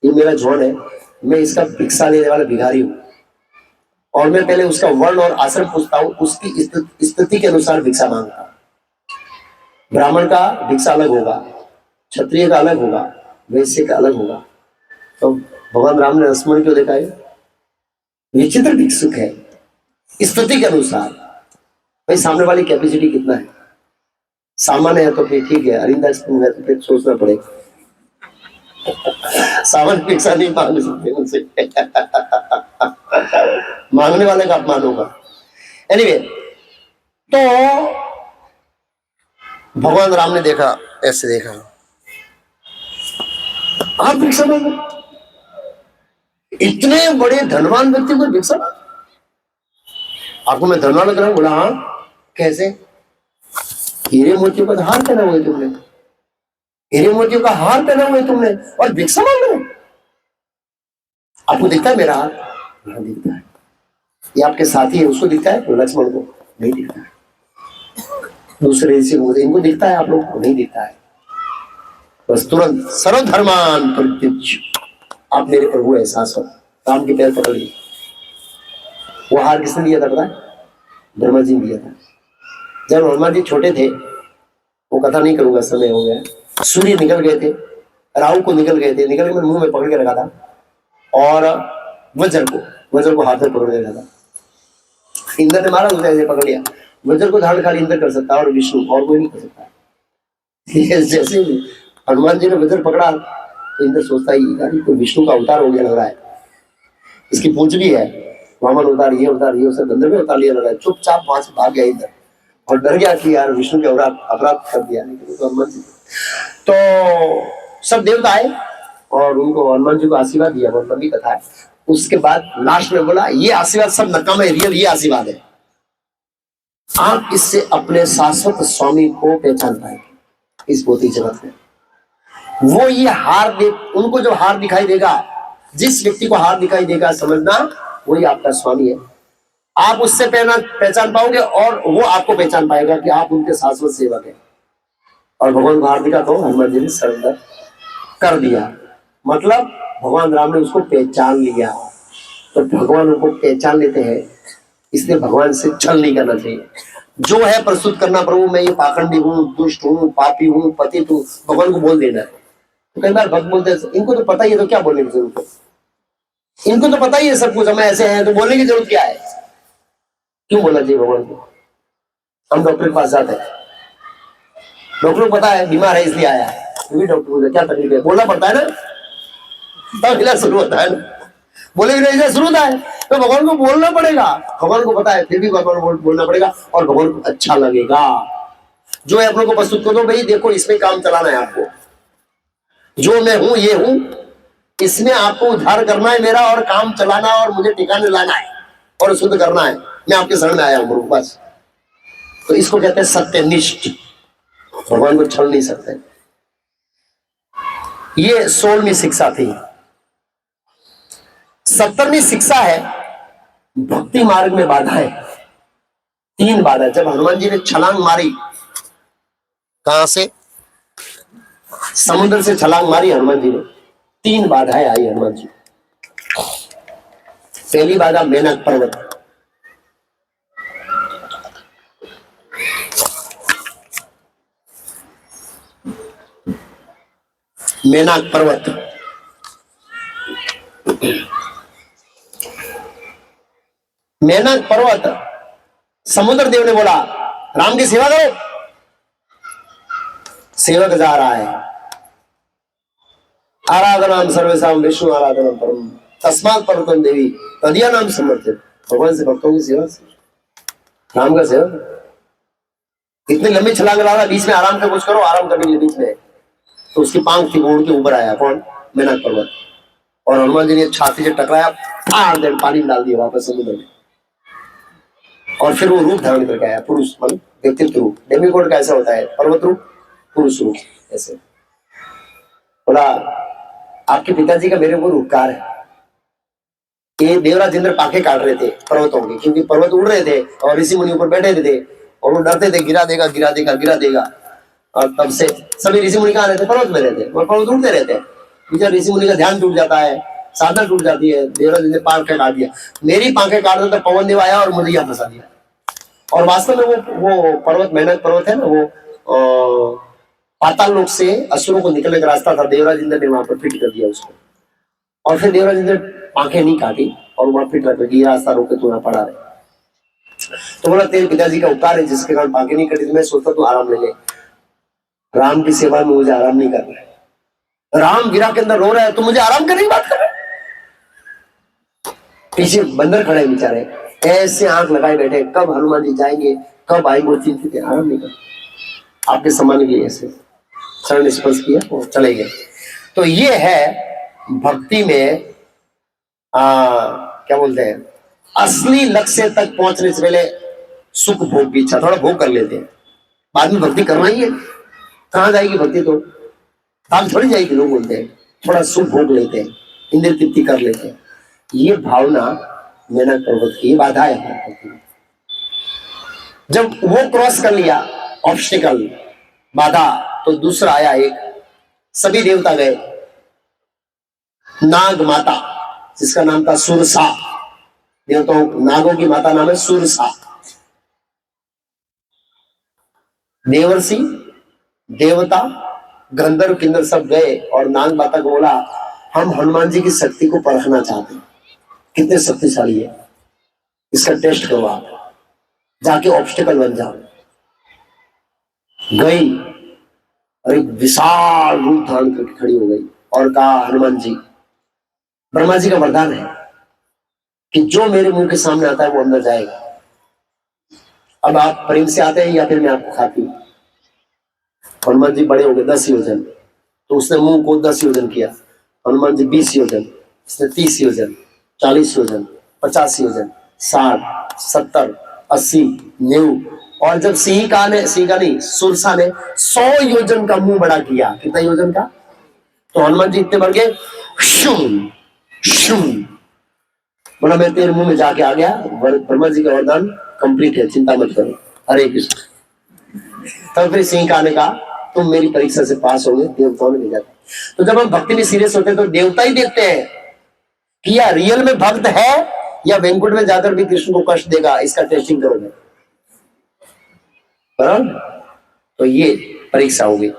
ये मेरा जोन है, मैं इसका भिक्षा लेने वाला भिखारी हूं, और मैं पहले उसका वर्ण और आश्रम पूछता हूं, उसकी स्थिति के अनुसार भिक्षा मांगता हूं। ब्राह्मण का भिक्षा अलग होगा, क्षत्रिय का अलग होगा, वैश्य का अलग होगा। तो भगवान राम ने लक्ष्मण को देखा, विचित्र भिक्षुक है, स्थिति के अनुसार। भाई सामने वाली कैपेसिटी कितना है, सामान्य है तो फिर ठीक है, अरिंदा है तो फिर सोचना पड़ेगा। सामान्य भिक्षा नहीं मांग सकते उनसे। मांगने वाले का अपमान होगा। एनीवे, तो भगवान राम ने देखा, ऐसे देखा, आप भिक्षा मांगो, इतने बड़े धनवान व्यक्ति को भिक्षा? आपको मैं धनवान लग रहा हूं? बोला हाँ। कैसे? हीरे मोतियों का हार पहना हुआ है तुमने, हीरे मोतियों का हार पहना हुआ है तुमने, और भिक्षा मांग रहे हो? आपको दिखता है मेरा हाथ? हाँ दिखता है। ये आपके साथी है, उसको दिखता है? लक्ष्मण को नहीं दिखता है। दूसरे ऋषि को, इनको दिखता है, आप लोग को नहीं दिखता है। बस तुरंत सर्वधर्मान परित्यज्य, आप मेरे प्रभु है शाश्वत। राम के पैर पकड़ लिए। वो हार किसने दिया था पता है? ब्रह्मा जी ने दिया था। जब हनुमान जी छोटे थे, वो कथा नहीं करूंगा, समय हो गया, सूर्य निकल गए थे, राहु को निकल गए थे, निकल के मुंह में पकड़ के रखा था, और वज्र को हाथ में पकड़ के रखा था। इंद्र ने मारा, उसे ऐसे पकड़ लिया। वज्र को धारण खाली इंद्र कर सकता है, और विष्णु, और कोई नहीं कर सकता। जैसे हनुमान जी ने वज्र पकड़ा तो इंद्र सोचता ही तो विष्णु का अवतार हो गया लग रहा है, इसकी पूंछ भी है, वामन अवतार, ये अवतार, ये सब गंधर्व अवतार लिया लग रहा है। चुपचाप वहां से भाग गया इंद्र, और डर गया कि यार विष्णु के अपराध कर दिया। तो हनुमान जी, तो सब देवता आए और उनको हनुमान जी को आशीर्वाद दिया, बहुत लंबी कथा है। उसके बाद लास्ट में बोला, ये आशीर्वाद सब नकामा है, रियल ये आशीर्वाद है, आप इससे अपने शाश्वत स्वामी को पहचान पाएंगे इस भौतिक जगत में। वो ये हार दे, उनको जो हार दिखाई देगा, जिस व्यक्ति को हार दिखाई देगा, समझना वही आपका स्वामी है। आप उससे पहचान पाओगे, और वो आपको पहचान पाएगा कि आप उनके शाश्वत सेवक हैं। और भगवान को हार दिखा तो हनुमान जी ने सरेंडर कर दिया, मतलब भगवान राम ने उसको पहचान लिया। तो भगवान उनको पहचान लेते हैं, इसलिए भगवान से छल नहीं करना चाहिए। जो है प्रस्तुत करना, प्रभु मैं ये पाखंडी हूँ, दुष्ट हूँ, पापी हूँ, पतित हूँ, भगवान को बोल देना है। तो कई बार भक्त बोलते हैं, इनको तो पता ही है, तो क्या बोलने की जरूरत है, इनको तो पता ही है सब कुछ, हम ऐसे हैं, तो बोलने की जरूरत क्या है? क्यों बोलना चाहिए भगवान को? हम डॉक्टर के पास जाते हैं, डॉक्टर को पता है बीमार है इसलिए आया है, भी डॉक्टर बोलते क्या तकलीफ है, बोलना पड़ता है ना, तब इलाज शुरू होता है ना, बोले नहीं शुरू होता है, तो भगवान को बोलना पड़ेगा। भगवान को पता है, फिर भी भगवान को बोलना पड़ेगा, और भगवान को अच्छा लगेगा। जो है अपनों को प्रस्तुत करो, भाई देखो इसमें काम चलाना है आपको, जो मैं हूं ये हूं, इसमें आपको उद्धार करना है मेरा, और काम चलाना, और मुझे ठिकाने लाना है, और शुद्ध करना है। मैं आपके शरण में आया हूं बस। तो इसको कहते हैं सत्यनिष्ठ। भगवान को छल नहीं सकते। ये 16वीं शिक्षा थी। 17वीं शिक्षा है, भक्ति मार्ग में बाधाएं। 3 बाधा। जब हनुमान जी ने छलांग मारी, कहां से? समुद्र से छलांग मारी हनुमान जी ने, 3 बाधाएं आई हनुमान जी। पहली बाधा मेनक पर्वत। मेनक पर्वत, मेनक पर्वत, समुद्र देव ने बोला राम की सेवा करो। सेवक जा रहा है, आराधनाम सर्वेशाम विष्णु आराधनाम परम तस्मात् पर्वतम देवी तदिया नाम समर्थित। भगवान से भक्तों की सेवा से, राम का सेवक इतनी लंबी छलांग लगा रहा, बीच में आराम का कुछ करो, आराम करने के लिए बीच में। तो उसकी पांख थी, उड़ के ऊपर आया कौन? मेनक पर्वत। और हनुमान जी ने छाती से टकराया, पानी में डाल दिया वापस समुद्र में। और फिर वो रूप धारण करके आया, पुरुष मतलब व्यक्तित्व रूप। डेमीगॉड का ऐसा होता है, पर्वत रूप, पुरुष रूप। ऐसे बोला आपके पिताजी का मेरे ऊपर उपकार है। ये देवराज इंद्र पाखे काट रहे थे पर्वतों के, क्योंकि पर्वत उड़ रहे थे और ऋषि मुनि ऊपर बैठे थे और वो डरते थे गिरा देगा गिरा देगा गिरा देगा। और तब से सभी ऋषि मुनि कहाँ रहते? पर्वत में रहते और पर्वत उड़ते रहते हैं। ऋषि मुनि का ध्यान टूट जाता है, साधना टूट जाती है। देवराज इंद्र पाखे काट दिया, मेरी पाखे काट दो तो पवन देव आया और मुझे यहाँ फंसा दिया। और वास्तव में वो पर्वत मेनक पर्वत है ना, वो पाताल लोक से असुरों को निकलने का रास्ता था। देवराज इंद्र ने वहां पर फिट कर दिया उसको, और फिर देवराज इंद्र आंखें नहीं काटी और वहां फिट कर दिया, रास्ता रोके तू यहाँ पड़ा रहे। तो बोला तेरे पिताजी का उपकार है जिसके कारण आंखें नहीं कटी, तो मैं सोचता तू आराम ले ले। राम की सेवा में मुझे आराम नहीं करना है। राम गिरा के अंदर रो रहा है, तो मुझे आराम करने की बात कर रहा है। पीछे बंदर खड़े बेचारे, ऐसे आंख लगाए बैठे, कब हनुमान जी जाएंगे, कब आएंगे, वो चिंतित है, आराम नहीं कर। आपके सम्मान के लिए ऐसे चरण स्पर्श किया और चले गए। तो ये है भक्ति में क्या बोलते हैं, असली लक्ष्य तक पहुंचने से पहले सुख भोग की इच्छा, थोड़ा भोग कर लेते हैं, बाद में भक्ति करना ही है। कहाँ जाएगी भक्ति? तो काम थोड़ी जाएगी। लोग बोलते हैं थोड़ा सुख भोग लेते हैं, इंद्र तृप्ति कर लेते हैं। ये भावना मेनक पर्वत की बाधा है। जब वो क्रॉस कर लिया ऑब्स्टिकल, बाधा, तो दूसरा आया एक, सभी देवता गए। नाग माता जिसका नाम था सुरसा, देवताओं नागों की माता नाम है सुरसा। देवर्षि देवता गंधर्व किन्नर सब गए और नाग माता को बोला हम हनुमान जी की शक्ति को परखना चाहते हैं, कितने शक्तिशाली है, इसका टेस्ट करो, आप जाके ऑब्स्टिकल बन जाओ। गई और एक विशाल रूप धारण करके खड़ी हो गई और कहा हनुमान जी, ब्रह्मा जी का वरदान है कि जो मेरे मुंह के सामने आता है वो अंदर जाएगा। अब आप प्रेम से आते हैं या फिर मैं आपको खाती हूं। हनुमान जी बड़े हो गए 10 योजन, तो उसने मुंह को 10 योजन किया। हनुमान जी 20 योजन, उसने 30 योजन, 40 योजन, 50 योजन, 60, 70, 80, 90, और जब सिंहिका नहीं सुरसा ने 100 योजन का मुंह बड़ा किया। कितना योजन का? तो हनुमान जी इतने बढ़ गए, शूं शूं, बोला मैं तेरे मुंह में जाके आ गया, ब्रह्मा जी का वरदान कंप्लीट है, चिंता मत करो, हरे कृष्ण। तब फिर सिंहिका ने कहा तुम मेरी परीक्षा से पास हो गए, देवताओं ने भेजा। तो जब हम भक्ति में सीरियस होते हैं तो देवता ही देखते हैं कि या रियल में भक्त है या वेंकुट में जाकर भी कृष्ण को कष्ट देगा, इसका टेस्टिंग करोगे। तो ये परीक्षा होगी।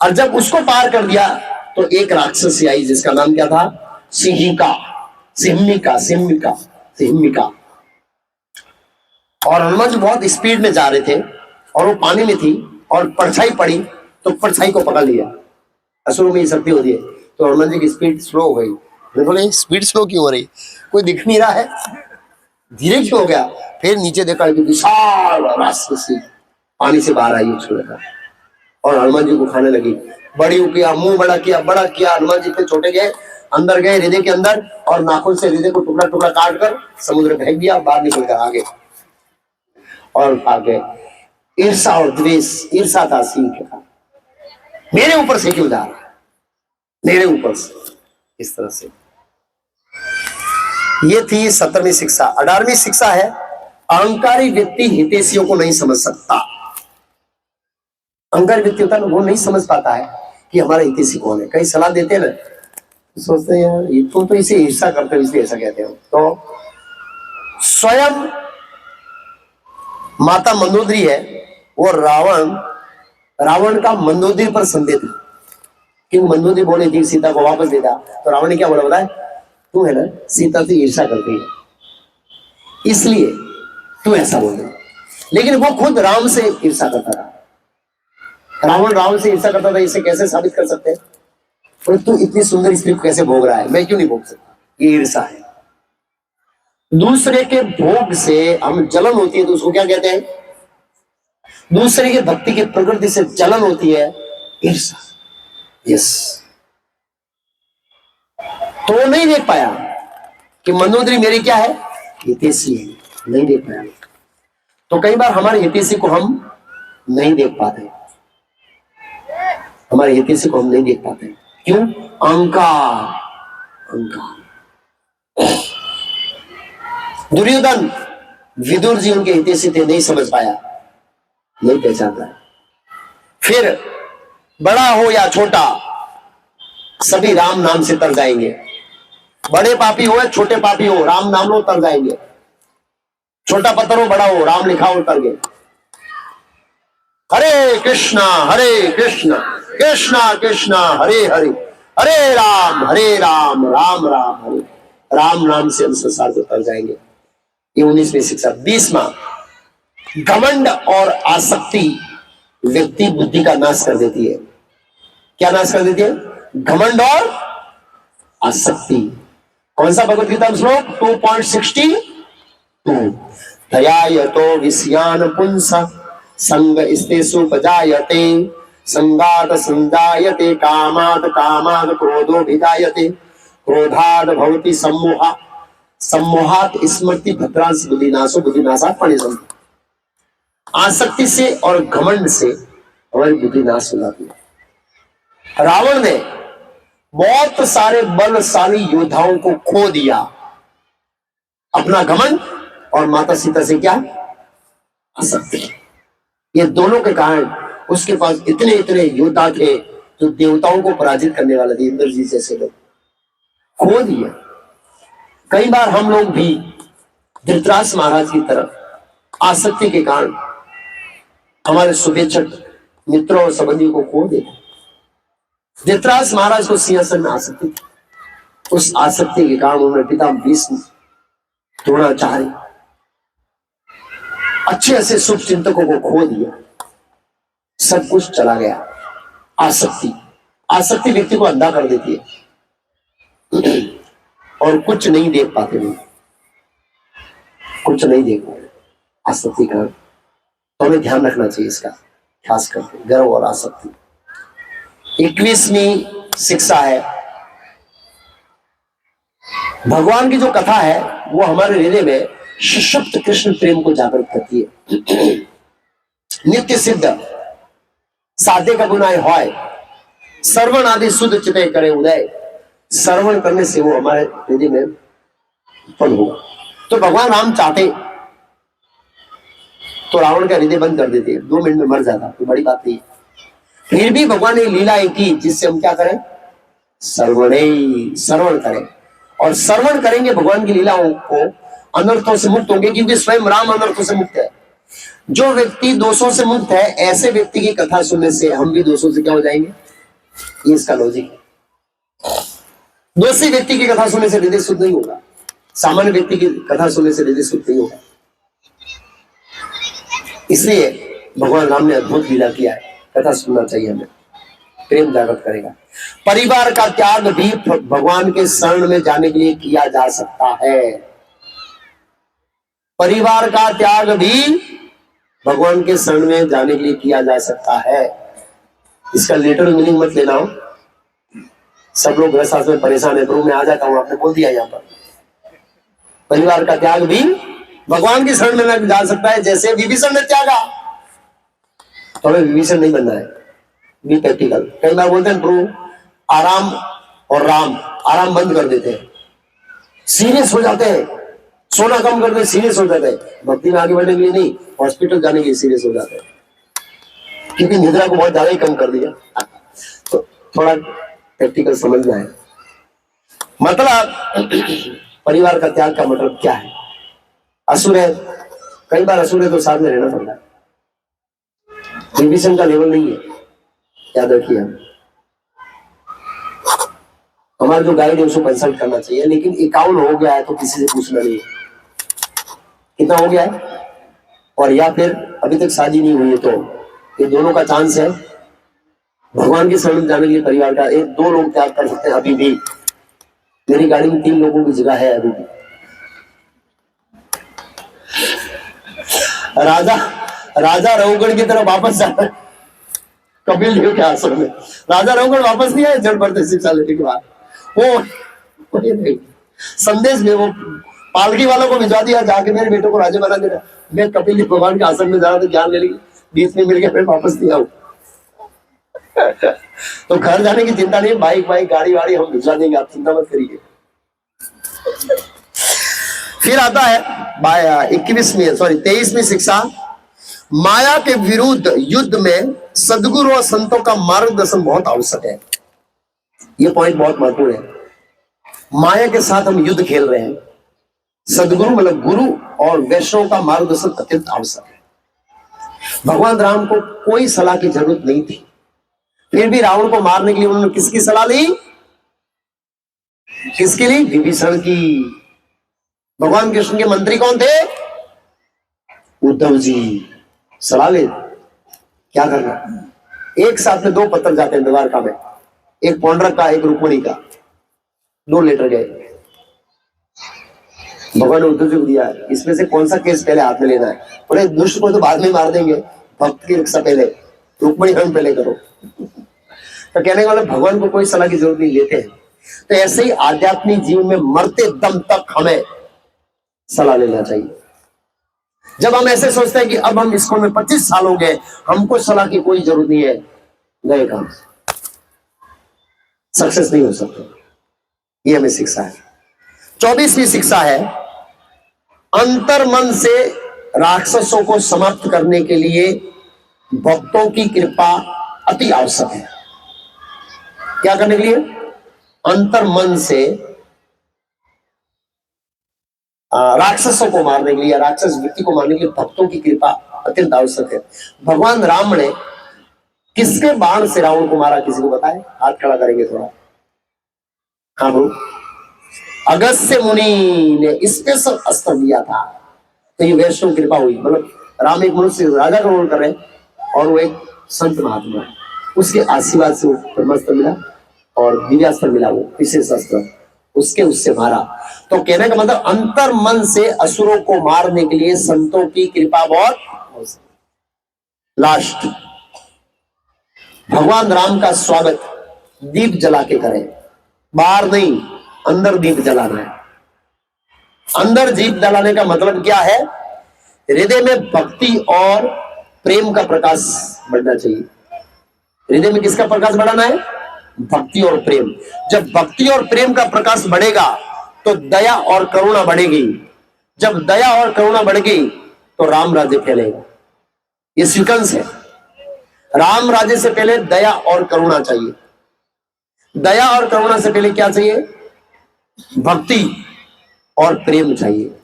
और जब उसको पार कर दिया तो एक राक्षसी आई जिसका नाम क्या था? सिंहिका, सिम्मिका, सिम्मिका, सिम्मिका। और हनुमान जी बहुत स्पीड में जा रहे थे और वो पानी में थी और परछाई पड़ी तो परछाई को पकड़ लिया। असुरों में ये शक्ति होती है। तो हनुमान जी की स्पीड स्लो हो गई। बोले स्पीड स्लो क्यों हो रही, कोई दिख नहीं रहा है, धीरे क्यों हो गया? फिर नीचे देखा कि विशाल राक्षसी पानी से बाहर आई उसको देखा और हनुमान जी को खाने लगी। बड़ी किया, मुंह बड़ा किया, बड़ा किया। हनुमान जी पे छोटे गए, अंदर गए हृदय के अंदर और नाखून से हृदय को टुकड़ा टुकड़ा काट कर समुद्र में फेंक दिया, बाहर निकल कर आगे और आगे। ईर्षा और द्वेष, ईर्षा था सिंह का, मेरे ऊपर से क्यों जा रहा है, मेरे ऊपर से, इस तरह से। ये थी 17वीं शिक्षा। 18वीं शिक्षा है अहंकारी व्यक्ति हितैषियों को नहीं समझ सकता। अहंकारी व्यक्ति होता है वो नहीं समझ पाता है कि हमारा हितैषी कौन है। कई सलाह देते हैं ना, सोचते हैं यार ये तो इसे ईर्षा करते हैं इसलिए ऐसा कहते हैं। तो स्वयं माता मंदोदरी है, वो रावण का मंदोदरी पर संदेह था, क्योंकि मंदोदरी बोले थी सीता को वापस दे दा। तो रावण ने क्या बोला बताए, तू है ना सीता से ईर्षा करती है, इसलिए तू ऐसा बोल रहा। लेकिन वो खुद राम से ईर्षा करता था। रावण राम से ईर्षा करता था, इसे कैसे साबित कर सकते हैं? तो तू इतनी सुंदर स्त्री को कैसे भोग रहा है, मैं क्यों नहीं भोग सकता? ये ईर्षा है। दूसरे के भोग से हम जलन होती है तो उसको क्या कहते हैं? दूसरे के भक्ति की प्रकृति से जलन होती है, ईर्षा। यस। तो वो नहीं देख पाया कि मंदोदरी मेरी क्या है, हितैषी है, नहीं देख पाया। तो कई बार हमारे हितैषी को हम नहीं देख पाते, हमारे हितैषी को हम नहीं देख पाते। क्यों? अहंकार। अहंकार। दुर्योधन, विदुर जी उनके हितैषी थे, नहीं समझ पाया, नहीं पहचान पाया। फिर बड़ा हो या छोटा, सभी राम नाम से तर जाएंगे। बड़े पापी हो या छोटे पापी हो, राम नाम लो तर जाएंगे। छोटा पत्थर हो बड़ा हो, राम लिखा हो तर गए। हरे कृष्णा कृष्णा कृष्णा हरे हरे, हरे राम राम राम हरे। राम नाम से हम संसार को तर जाएंगे। ये 19वीं शिक्षा। 20वां, घमंड और आसक्ति व्यक्ति बुद्धि का नाश कर देती है। क्या नाश कर देती है? घमंड और आसक्ति। कौन सा भगवत गीता श्लोक? 2.62। धयायतो विषयान पुंस संग स्तेषुपजायते, संगात संजायते, कामाद कामाद क्रोधो भिजायते, क्रोधाद भवति सम्मोहा, सम्मोहात स्मृति भद्रांश बुद्धिनाशो, बुद्धिनाशात् परिसंति। आसक्ति से और घमंड से हमारी बुद्धि नाश हो जाती है। रावण ने बहुत सारे बलशाली योद्धाओं को खो दिया, अपना घमंड और माता सीता से क्या? आसक्ति। ये दोनों के कारण उसके पास इतने इतने योद्धा थे जो देवताओं को पराजित करने वाले थे। इंद्र जी जैसे लोग खो दिए। कई बार हम लोग भी धृतराष्ट्र महाराज की तरफ आसक्ति के कारण हमारे शुभेच्छक मित्रों और संबंधियों को खो देते। धृतराष्ट्र महाराज को सिंहासन में आसक्ति थी। उस आसक्ति के कारण उन्होंने पिता भीष्म, द्रोणाचार्य, अच्छे ऐसे शुभ चिंतकों को खो दिया। सब कुछ चला गया। आसक्ति, आसक्ति व्यक्ति को अंधा कर देती है और कुछ नहीं देख पाते लोग, कुछ नहीं देख पाते आसक्ति का। तो हमें ध्यान रखना चाहिए इसका, खास करके गर्व और आसक्ति। 21वीं शिक्षा है, भगवान की जो कथा है वो हमारे हृदय में सशक्त कृष्ण प्रेम को जागृत करती है। नित्य सिद्ध साध्य का गुनाह होय, श्रवण आदि शुद्ध चिते करे उदय। श्रवण करने से वो हमारे हृदय में उत्पन्न होगा। तो भगवान राम चाहते तो रावण का हृदय बंद कर देते, 2 मिनट में मर जाता, तो बड़ी बात नहीं। फिर भी भगवान ने लीलाएं की जिससे हम क्या करें? श्रवण करें। और श्रवण करेंगे भगवान की लीलाओं को, अनर्थों से मुक्त होंगे, क्योंकि स्वयं राम अनर्थों से मुक्त है। जो व्यक्ति दोषों से मुक्त है, ऐसे व्यक्ति की कथा सुनने से हम भी दोषों से क्या हो जाएंगे? ये इसका लॉजिक है। दोषी व्यक्ति की कथा सुनने से हृदय शुद्ध नहीं होगा, सामान्य व्यक्ति की कथा सुनने से हृदय शुद्ध नहीं होगा। इसलिए भगवान राम ने अद्भुत लीला किया है, कथा सुनना चाहिए हमें, प्रेम जागृत करेगा। परिवार का त्याग भी भगवान के शरण में जाने के लिए किया जा सकता है। परिवार का त्याग भी भगवान के शरण में जाने के लिए किया जा सकता है। इसका लिटरल मीनिंग मत लेना हो। सब लोग गृहस्थ में परेशान है, प्रभु मैं आ जाता हूं, आपने बोल दिया यहाँ पर। परिवार का त्याग भी भगवान की शरण में जा सकता है, जैसे विभीषण ने त्यागा। तो हमें विभीषण नहीं बनना है, बी प्रैक्टिकल। कई बार बोलते हैं प्रभु आराम और राम, आराम बंद कर देते हैं, सीरियस हो जाते हैं, सोना कम कर दे, सीरियस हो जाते हैं। भक्ति में आगे बढ़ने के लिए नहीं, हॉस्पिटल जाने के लिए सीरियस हो जाते हैं, क्योंकि निद्रा को बहुत ज्यादा ही कम कर दिया। तो थोड़ा प्रैक्टिकल समझना है। मतलब परिवार का त्याग का मतलब क्या है? असुर है, कई बार असुर है तो साथ में रहना पड़ता है। विभीषण का लेवल नहीं है, याद रखिए। हमारा जो गाइड है उसको कंसल्ट करना चाहिए, लेकिन 51 हो गया है तो किसी से पूछना नहीं है। कितना हो गया है, और या फिर अभी तक शादी नहीं हुई है, तो ये दोनों का चांस है भगवान की शरण में जाने के लिए। परिवार का एक दो लोग त्याग कर सकते हैं अभी भी। मेरी गाड़ी में 3 लोगों की जगह है अभी भी। राजा राजा रघुगण की तरफ वापस जाना, कपिल देव के आश्रम में राजा रघुगण वापस नहीं आए जड़ बढ़ते शिक्षा लेने के बाद। वो नहीं, संदेश में वो पालकी वालों को भिजवा दिया, जाके मेरे बेटों को राजा बना देना। मैं कपिल देव भगवान के आश्रम में जा रहा था, ज्ञान ले ली, बीच में मिल गया, फिर वापस नहीं आऊं। तो घर जाने की चिंता नहीं, बाइक गाड़ी वाड़ी हम भिजवा देंगे, आप चिंता मत करिए। फिर आता है 23वीं शिक्षा, माया के विरुद्ध युद्ध में सदगुरु और संतों का मार्गदर्शन बहुत आवश्यक है। यह पॉइंट बहुत महत्वपूर्ण है। माया के साथ हम युद्ध खेल रहे हैं, सदगुरु मतलब गुरु और वैष्णव का मार्गदर्शन अत्यंत आवश्यक है। भगवान राम को कोई सलाह की जरूरत नहीं थी, फिर भी रावण को मारने के लिए उन्होंने किसकी सलाह ली? किसके लिए? विभीषण की। भगवान कृष्ण के मंत्री कौन थे? उद्धव जी। सलाह ले, क्या करना? एक साथ में 2 पत्र जाते हैं द्वारका में, एक पौंड्रक का, एक रुक्मिणी का, 2 लेटर गए। भगवान ने उद्धव जी को दिया, इसमें से कौन सा केस पहले हाथ में लेना है? बोले दुष्ट को तो बाद में मार देंगे, भक्त की रक्षा पहले, रुक्मिणी हरण पहले करो। तो कहने वाले भगवान को कोई सलाह की जरूरत नहीं, लेते हैं। तो ऐसे ही आध्यात्मिक जीवन में मरते दम तक हमें सलाह लेना चाहिए। जब हम ऐसे सोचते हैं कि अब हम इसको में 25 साल हो गए, हमको सलाह की कोई जरूरत नहीं है, गए काम, सक्सेस नहीं हो सकते। ये हमें शिक्षा है। 24वीं शिक्षा है, अंतर मन से राक्षसों को समाप्त करने के लिए भक्तों की कृपा अति आवश्यक है। क्या करने के लिए? अंतर मन से राक्षसों को मारने के लिए, राक्षस वृत्ति को मारने के लिए भक्तों की कृपा अत्यंत आवश्यक है। भगवान राम ने किसके बाण से रावण को मारा? किसी को बताए? हाथ खड़ा करेंगे थोड़ा। हाँ बोलो। अगस्त्य मुनि ने स्पेशल अस्त्र दिया था, तो ये वैष्णव कृपा हुई। मतलब राम एक मनुष्य राजा का रोल कर रहे और वो एक संत महात्मा है, उसके आशीर्वाद से वो ब्रह्मास्त्र मिला और दिव्यास्त्र मिला, वो विशेष अस्त्र उससे मारा। तो कहने का मतलब अंतर मन से असुरों को मारने के लिए संतों की कृपा बहुत। लास्ट, भगवान राम का स्वागत दीप जला के करें, बाहर नहीं, अंदर दीप जलाना है। अंदर दीप जलाने का मतलब क्या है? हृदय में भक्ति और प्रेम का प्रकाश बढ़ना चाहिए। हृदय में किसका प्रकाश बढ़ाना है? भक्ति और प्रेम। जब भक्ति और प्रेम का प्रकाश बढ़ेगा तो दया और करुणा बढ़ेगी। जब दया और करुणा बढ़ेगी तो राम राज्य फैलेगा। ये सीक्वेंस है। राम राज्य से पहले दया और करुणा चाहिए, दया और करुणा से पहले क्या चाहिए? भक्ति और प्रेम चाहिए।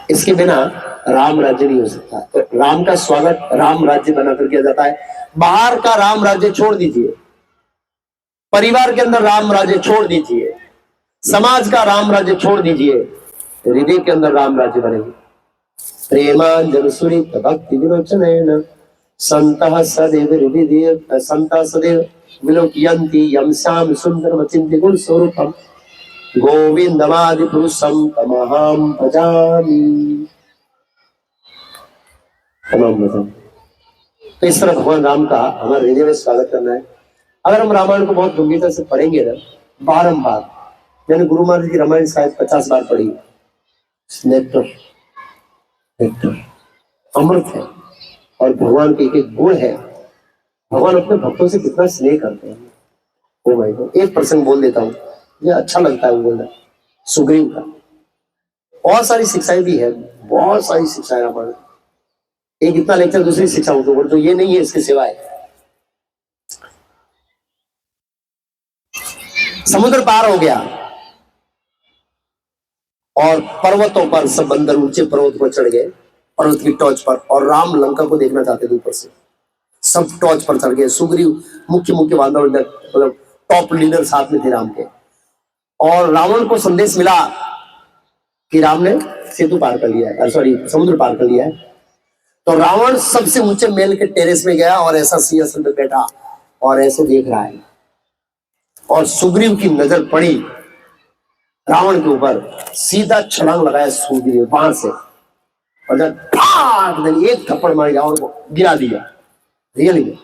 इसके बिना राम राज्य नहीं हो सकता। तो राम का स्वागत राम राज्य बनाकर किया जाता है। बाहर का राम राज्य छोड़ दीजिए, परिवार के अंदर राम राज्य छोड़ दीजिए, समाज का राम राज्य छोड़ दीजिए, हृदय के अंदर राम राज्य बनेगी। प्रेमांजन सुरित भक्ति विलोचन संतः सदैव विलोकयन्ति यं श्याम सुंदरम चिन्त्य गुण स्वरूपम गोविंदमादि पुरुषम तमहं भजामि। तो इस तरह भगवान राम का हमारे हृदय में स्वागत करना है। अगर हम रामायण को बहुत गंभीरता से पढ़ेंगे ना, बारंबार, मैंने गुरु महाराज की रामायण शायद 50 बार पढ़ी। नेक्टर अमृत है और भगवान के एक गुण है। भगवान अपने भक्तों से कितना स्नेह करते हैं। ओ भाई को एक प्रसंग बोल देता हूँ, ये अच्छा लगता है वो बोलना। सुग्रीव का बहुत सारी शिक्षाएं भी है, बहुत सारी शिक्षाएं रामायण। एक इतना लेक्चर दूसरी शिक्षा हो तो ये नहीं है इसके सिवाय। समुद्र पार हो गया और पर्वतों पर सब बंदर ऊंचे पर्वत पर चढ़ गए, पर्वत की टॉर्च पर, और राम लंका को देखना चाहते थे ऊपर से। सब टॉर्च पर चढ़ गए। सुग्रीव मुख्य बांधव मतलब टॉप लीडर साथ में थे राम के। और रावण को संदेश मिला कि राम ने सेतु पार कर लिया है, सॉरी समुद्र पार कर लिया है। तो रावण सबसे ऊंचे महल के टेरेस में गया और ऐसा सिंहासन पे बैठा और ऐसे देख रहा है, और सुग्रीव की नजर पड़ी रावण के ऊपर, सीधा छलांग लगाया सुग्रीव वहां से, और जब फाट देनी एक थप्पड़ मार रावण को गिरा दिया रियली में।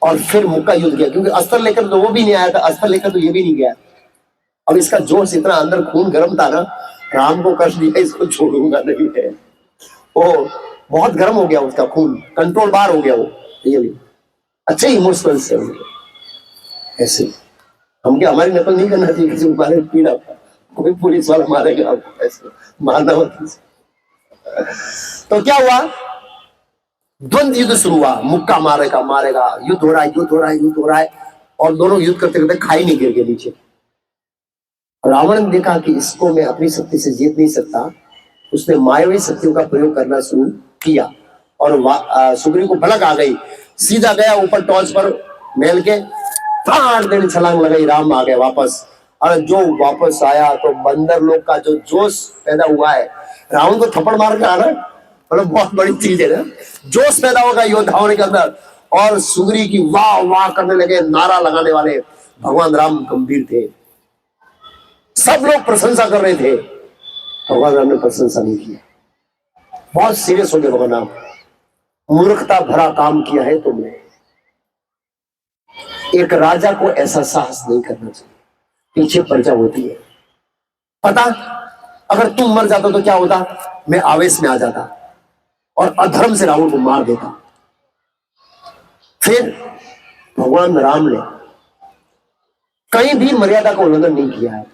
और फिर मुक्का युद्ध किया, क्योंकि अस्त्र लेकर तो वो भी नहीं आया था, अस्त्र लेकर तो ये भी नहीं गया। अब इसका जोश इतना, अंदर खून गर्म था ना, राम को कष्ट दिया, इसको छोड़ूंगा नहीं है। वो बहुत गर्म हो गया, उसका खून कंट्रोल बाहर हो गया वो रियली। अच्छे इमोशनल से होंगे ऐसे। हम क्या, हमारी नकल नहीं करना चाहिए किसी को मारे पीड़ा, कोई पुलिस वाला मारेगा आपको ऐसे, मारना मत। तो क्या हुआ, द्वंद युद्ध शुरू हुआ, मुक्का मारेगा मारेगा, युद्ध हो रहा है युद्ध हो रहा है युद्ध हो रहा है, और दोनों युद्ध करते करते खाई नहीं गिर गए नीचे। रावण ने देखा कि इसको मैं अपनी शक्ति से जीत नहीं सकता, उसने मायावी शक्तियों का प्रयोग करना शुरू किया, और सुग्रीव को भड़क आ गई, सीधा गया ऊपर टॉर्च पर महल के, फाड़ देने छलांग लगाई, राम आ गए वापस। और जो वापस आया तो बंदर लोग का जो जोश पैदा हुआ है, रावण को थप्पड़ मार के आना मतलब बहुत बड़ी चीज है ना, जोश पैदा होगा योद्धाओं के अंदर, और सुग्रीव की वाह वाह करने लगे, नारा लगाने वाले। भगवान राम गंभीर थे, सब लोग प्रशंसा कर रहे थे, भगवान राम ने प्रशंसा नहीं किया, बहुत सीरियस हो गए भगवान राम। मूर्खता भरा काम किया है तुमने, एक राजा को ऐसा साहस नहीं करना चाहिए, पीछे प्रजा होती है। पता, अगर तुम मर जाता तो क्या होता, मैं आवेश में आ जाता और अधर्म से रावण को मार देता। फिर भगवान राम ने कहीं भी मर्यादा का उल्लंघन नहीं किया है,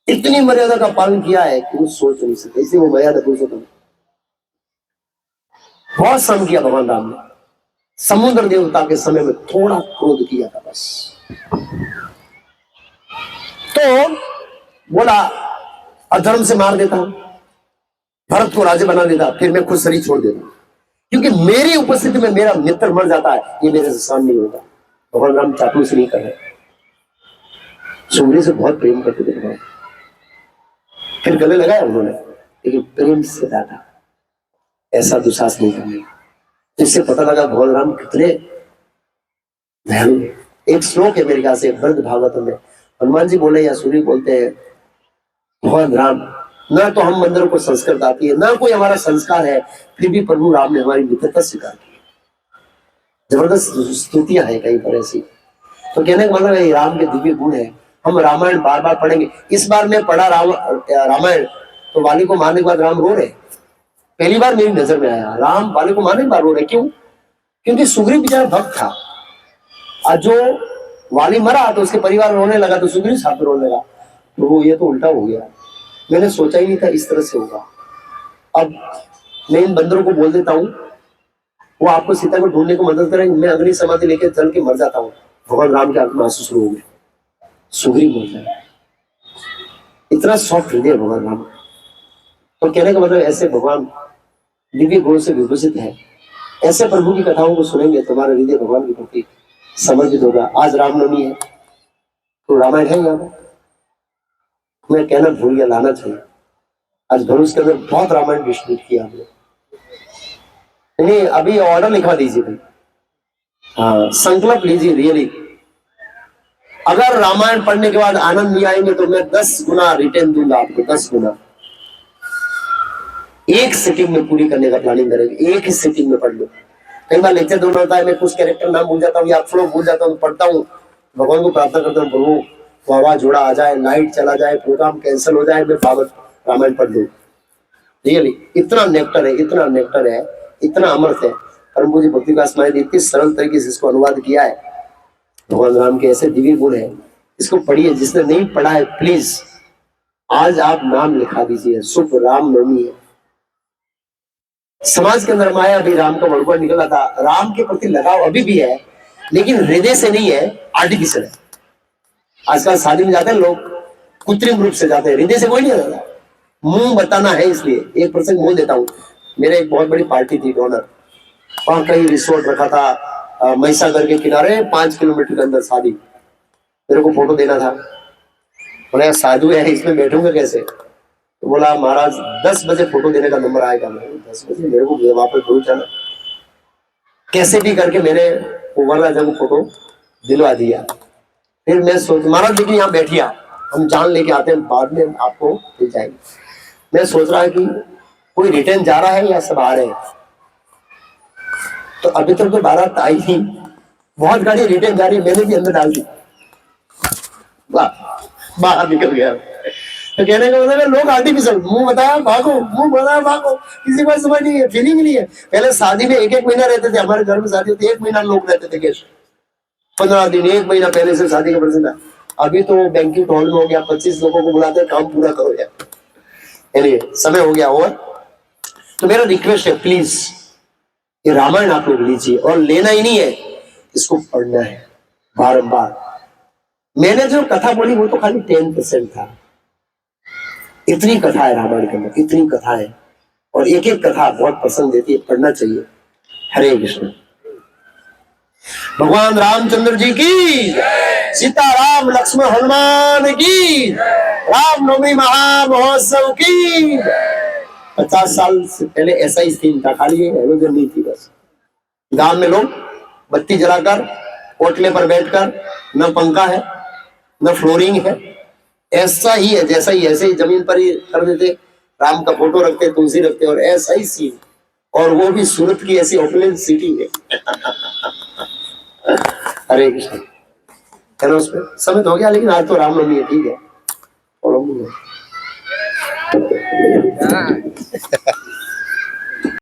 इतनी मर्यादा का पालन किया है कि वो सोच नहीं सकते, इसलिए वो मर्यादा पुरुषोत्तम। बहुत श्रम किया भगवान राम ने, समुद्र देवता के समय में थोड़ा क्रोध किया था बस, तो बोला अधर्म से मार देता हूं, भरत को राजा बना देता, फिर मैं खुद शरीर छोड़ देता, क्योंकि मेरी उपस्थिति में मेरा मित्र मर जाता है, ये मेरे से सहन नहीं होगा। भगवान राम चापलूसी नहीं कर रहे, सुग्रीव से बहुत प्रेम करते थे भगवान। फिर गले लगाया उन्होंने, लेकिन प्रेम से डांटा, ऐसा दुस्साहस नहीं करने। इससे पता लगा भगवान राम कितने दयालु। एक श्लोक है मेरे ख्याल से वृद्ध भागवत में, हनुमान जी बोले या सूर्य बोलते हैं, भगवान राम, ना तो हम मंदिरों को संस्कृत आती है, ना कोई हमारा संस्कार है, फिर भी प्रभु राम ने हमारी मित्रता स्वीकार की। जबरदस्त स्तुतियां हैं कहीं पर ऐसी। तो कहने का मतलब है राम के दिव्य गुण है। हम रामायण बार बार पढ़ेंगे। इस बार मैं पढ़ा रामायण, तो वाली को मारने के बाद राम रो रहे, पहली बार मेरी नजर में आया, राम वाली को मारने के बाद रो रहे। क्यों? क्योंकि सुग्रीव बेचारा भक्त था, और जो वाली मरा तो उसके परिवार रोने लगा, तो सुग्रीव साथ रोने लगा। तो वो ये तो उल्टा हो गया, मैंने सोचा ही नहीं था इस तरह से होगा। अब मैं इन बंदरों को बोल देता हूँ, वो आपको सीता को ढूंढने को मदद करेंगे, मैं अग्नि समाधि लेके जल के मर जाता हूँ। भगवान राम के आंख में आंसू शुरू हो गए, सुग्रीव बोल रहे, इतना सॉफ्ट हृदय भगवान राम। तो कहने का मतलब ऐसे भगवान दिव्य गुणों से विभूषित है, ऐसे प्रभु की कथाओं को सुनेंगे तुम्हारा हृदय भगवान के प्रति समर्पित होगा। आज रामनवमी है, तो रामायण है यहाँ पर, मैं कहना भूल गया, लाना चाहिए। आज धनुष के अंदर बहुत रामायण डिस्ट्रीब्यूट किया हमने। नहीं, अभी ऑर्डर लिखवा दीजिए भाई, हाँ संकल्प लीजिए रियली। अगर रामायण पढ़ने के बाद आनंद नहीं आएंगे तो मैं 10 गुना रिटर्न दूंगा आपको, 10 गुना। एक सिटिंग में पूरी करने का प्लानिंग करेंगे, एक ही सिटिंग में पढ़ लो। कई बार लेक्चर दोनों होता है, मैं कुछ कैरेक्टर नाम भूल जाता हूँ या फ्लो भूल जाता हूँ, पढ़ता हूँ, भगवान को प्रार्थना करता हूँ प्रभु वावाझोड़ा आ जाए, लाइट चला जाए, प्रोग्राम कैंसिल हो जाए, मैं भागवत रामायण पढ़ दूं। रियली इतना नेक्टर है, इतना नेक्टर है, इतना अमृत है। परम पूज्य भक्ति विकास महाराज ने इतनी सरल तरीके से इसको अनुवाद किया है। भगवान राम के ऐसे दिव्य गुण है, इसको पढ़िए। जिसने नहीं पढ़ा है प्लीज आज आप नाम लिखा दीजिए। शुभ रामनवमी है। समाज के अंदर माया भी राम का मड़ुआ निकला था, राम के प्रति लगाव अभी भी है, लेकिन हृदय से नहीं है, आर्टिफिशियल है। आजकल शादी में जाते हैं लोग कृत्रिम रूप से जाते हैं, हृदय से कोई नहीं जाता, मुंह बताना है। इसलिए एक प्रसंग बोल देता हूँ। मेरे एक बहुत बड़ी पार्टी थी डोनर, वहां कहीं रिसोर्ट रखा था महिसागर के किनारे, 5 किलोमीटर के अंदर शादी। मेरे को फोटो देना था, बोले साधु है इसमें बैठूंगा कैसे? तो बोला महाराज 10 बजे फोटो देने का नंबर आएगा। मैं 10 बजे मेरे को वहां पर भूल जाना, कैसे भी करके मैंने वरराजा को फोटो दिलवा दिया। फिर मैं सोच महाराज देखिए यहाँ बैठिया, हम जान लेके आते हैं, बाद में आपको मिल जाएंगे। मैं सोच रहा है कि कोई रिटर्न जा रहा है या सब आ रहे हैं, तो अभी तक तो बारात आई थी, बहुत गाड़ी रिटर्न जा रही है, मैंने भी अंदर डाल दी, बाहर निकल गया। तो कहने का मतलब लोग आर्टिफिशियल मुंह बताया भागो, मुंह बताया भागो, किसी को समझ नहीं है, फीलिंग नहीं है। पहले शादी में 1-1 महीना रहते थे, हमारे घर में शादी होती 1 महीना लोग रहते थे गेस्ट, 15 दिन 1 महीना पहले से शादी का प्रसंग था। अभी तो बैंकिंग हॉल में हो गया, 25 लोगों को बुलाते हैं, काम पूरा करो यार, समय हो गया। और तो मेरा रिक्वेस्ट है प्लीज ये रामायण आप लोग लीजिए, और लेना ही नहीं है, इसको पढ़ना है बारंबार। मैंने जो कथा बोली वो तो खाली 10% था, इतनी कथा है रामायण के अंदर, इतनी कथा है, और एक एक कथा बहुत पसंद देती है, पढ़ना चाहिए। हरे कृष्ण। भगवान रामचंद्र जी की, सीता राम लक्ष्मण हनुमान की, रामनवमी महामहोत्सव की। 50 साल से पहले ऐसा ही सीन था, खाली हैलोजन नहीं थी बस। गांव में लोग बत्ती जलाकर ओटले पर बैठकर, न पंखा है न फ्लोरिंग है, ऐसा ही है जैसा ही, ऐसे ही जमीन पर ही कर देते, राम का फोटो रखते, तुलसी रखते, और ऐसा ही सीन, और वो भी सूरत की ऐसी ओपलेंट सिटी है। हरे कृष्ण। है ना, उसमें समय तो हो गया, लेकिन आज तो रामनवमी है, ठीक है।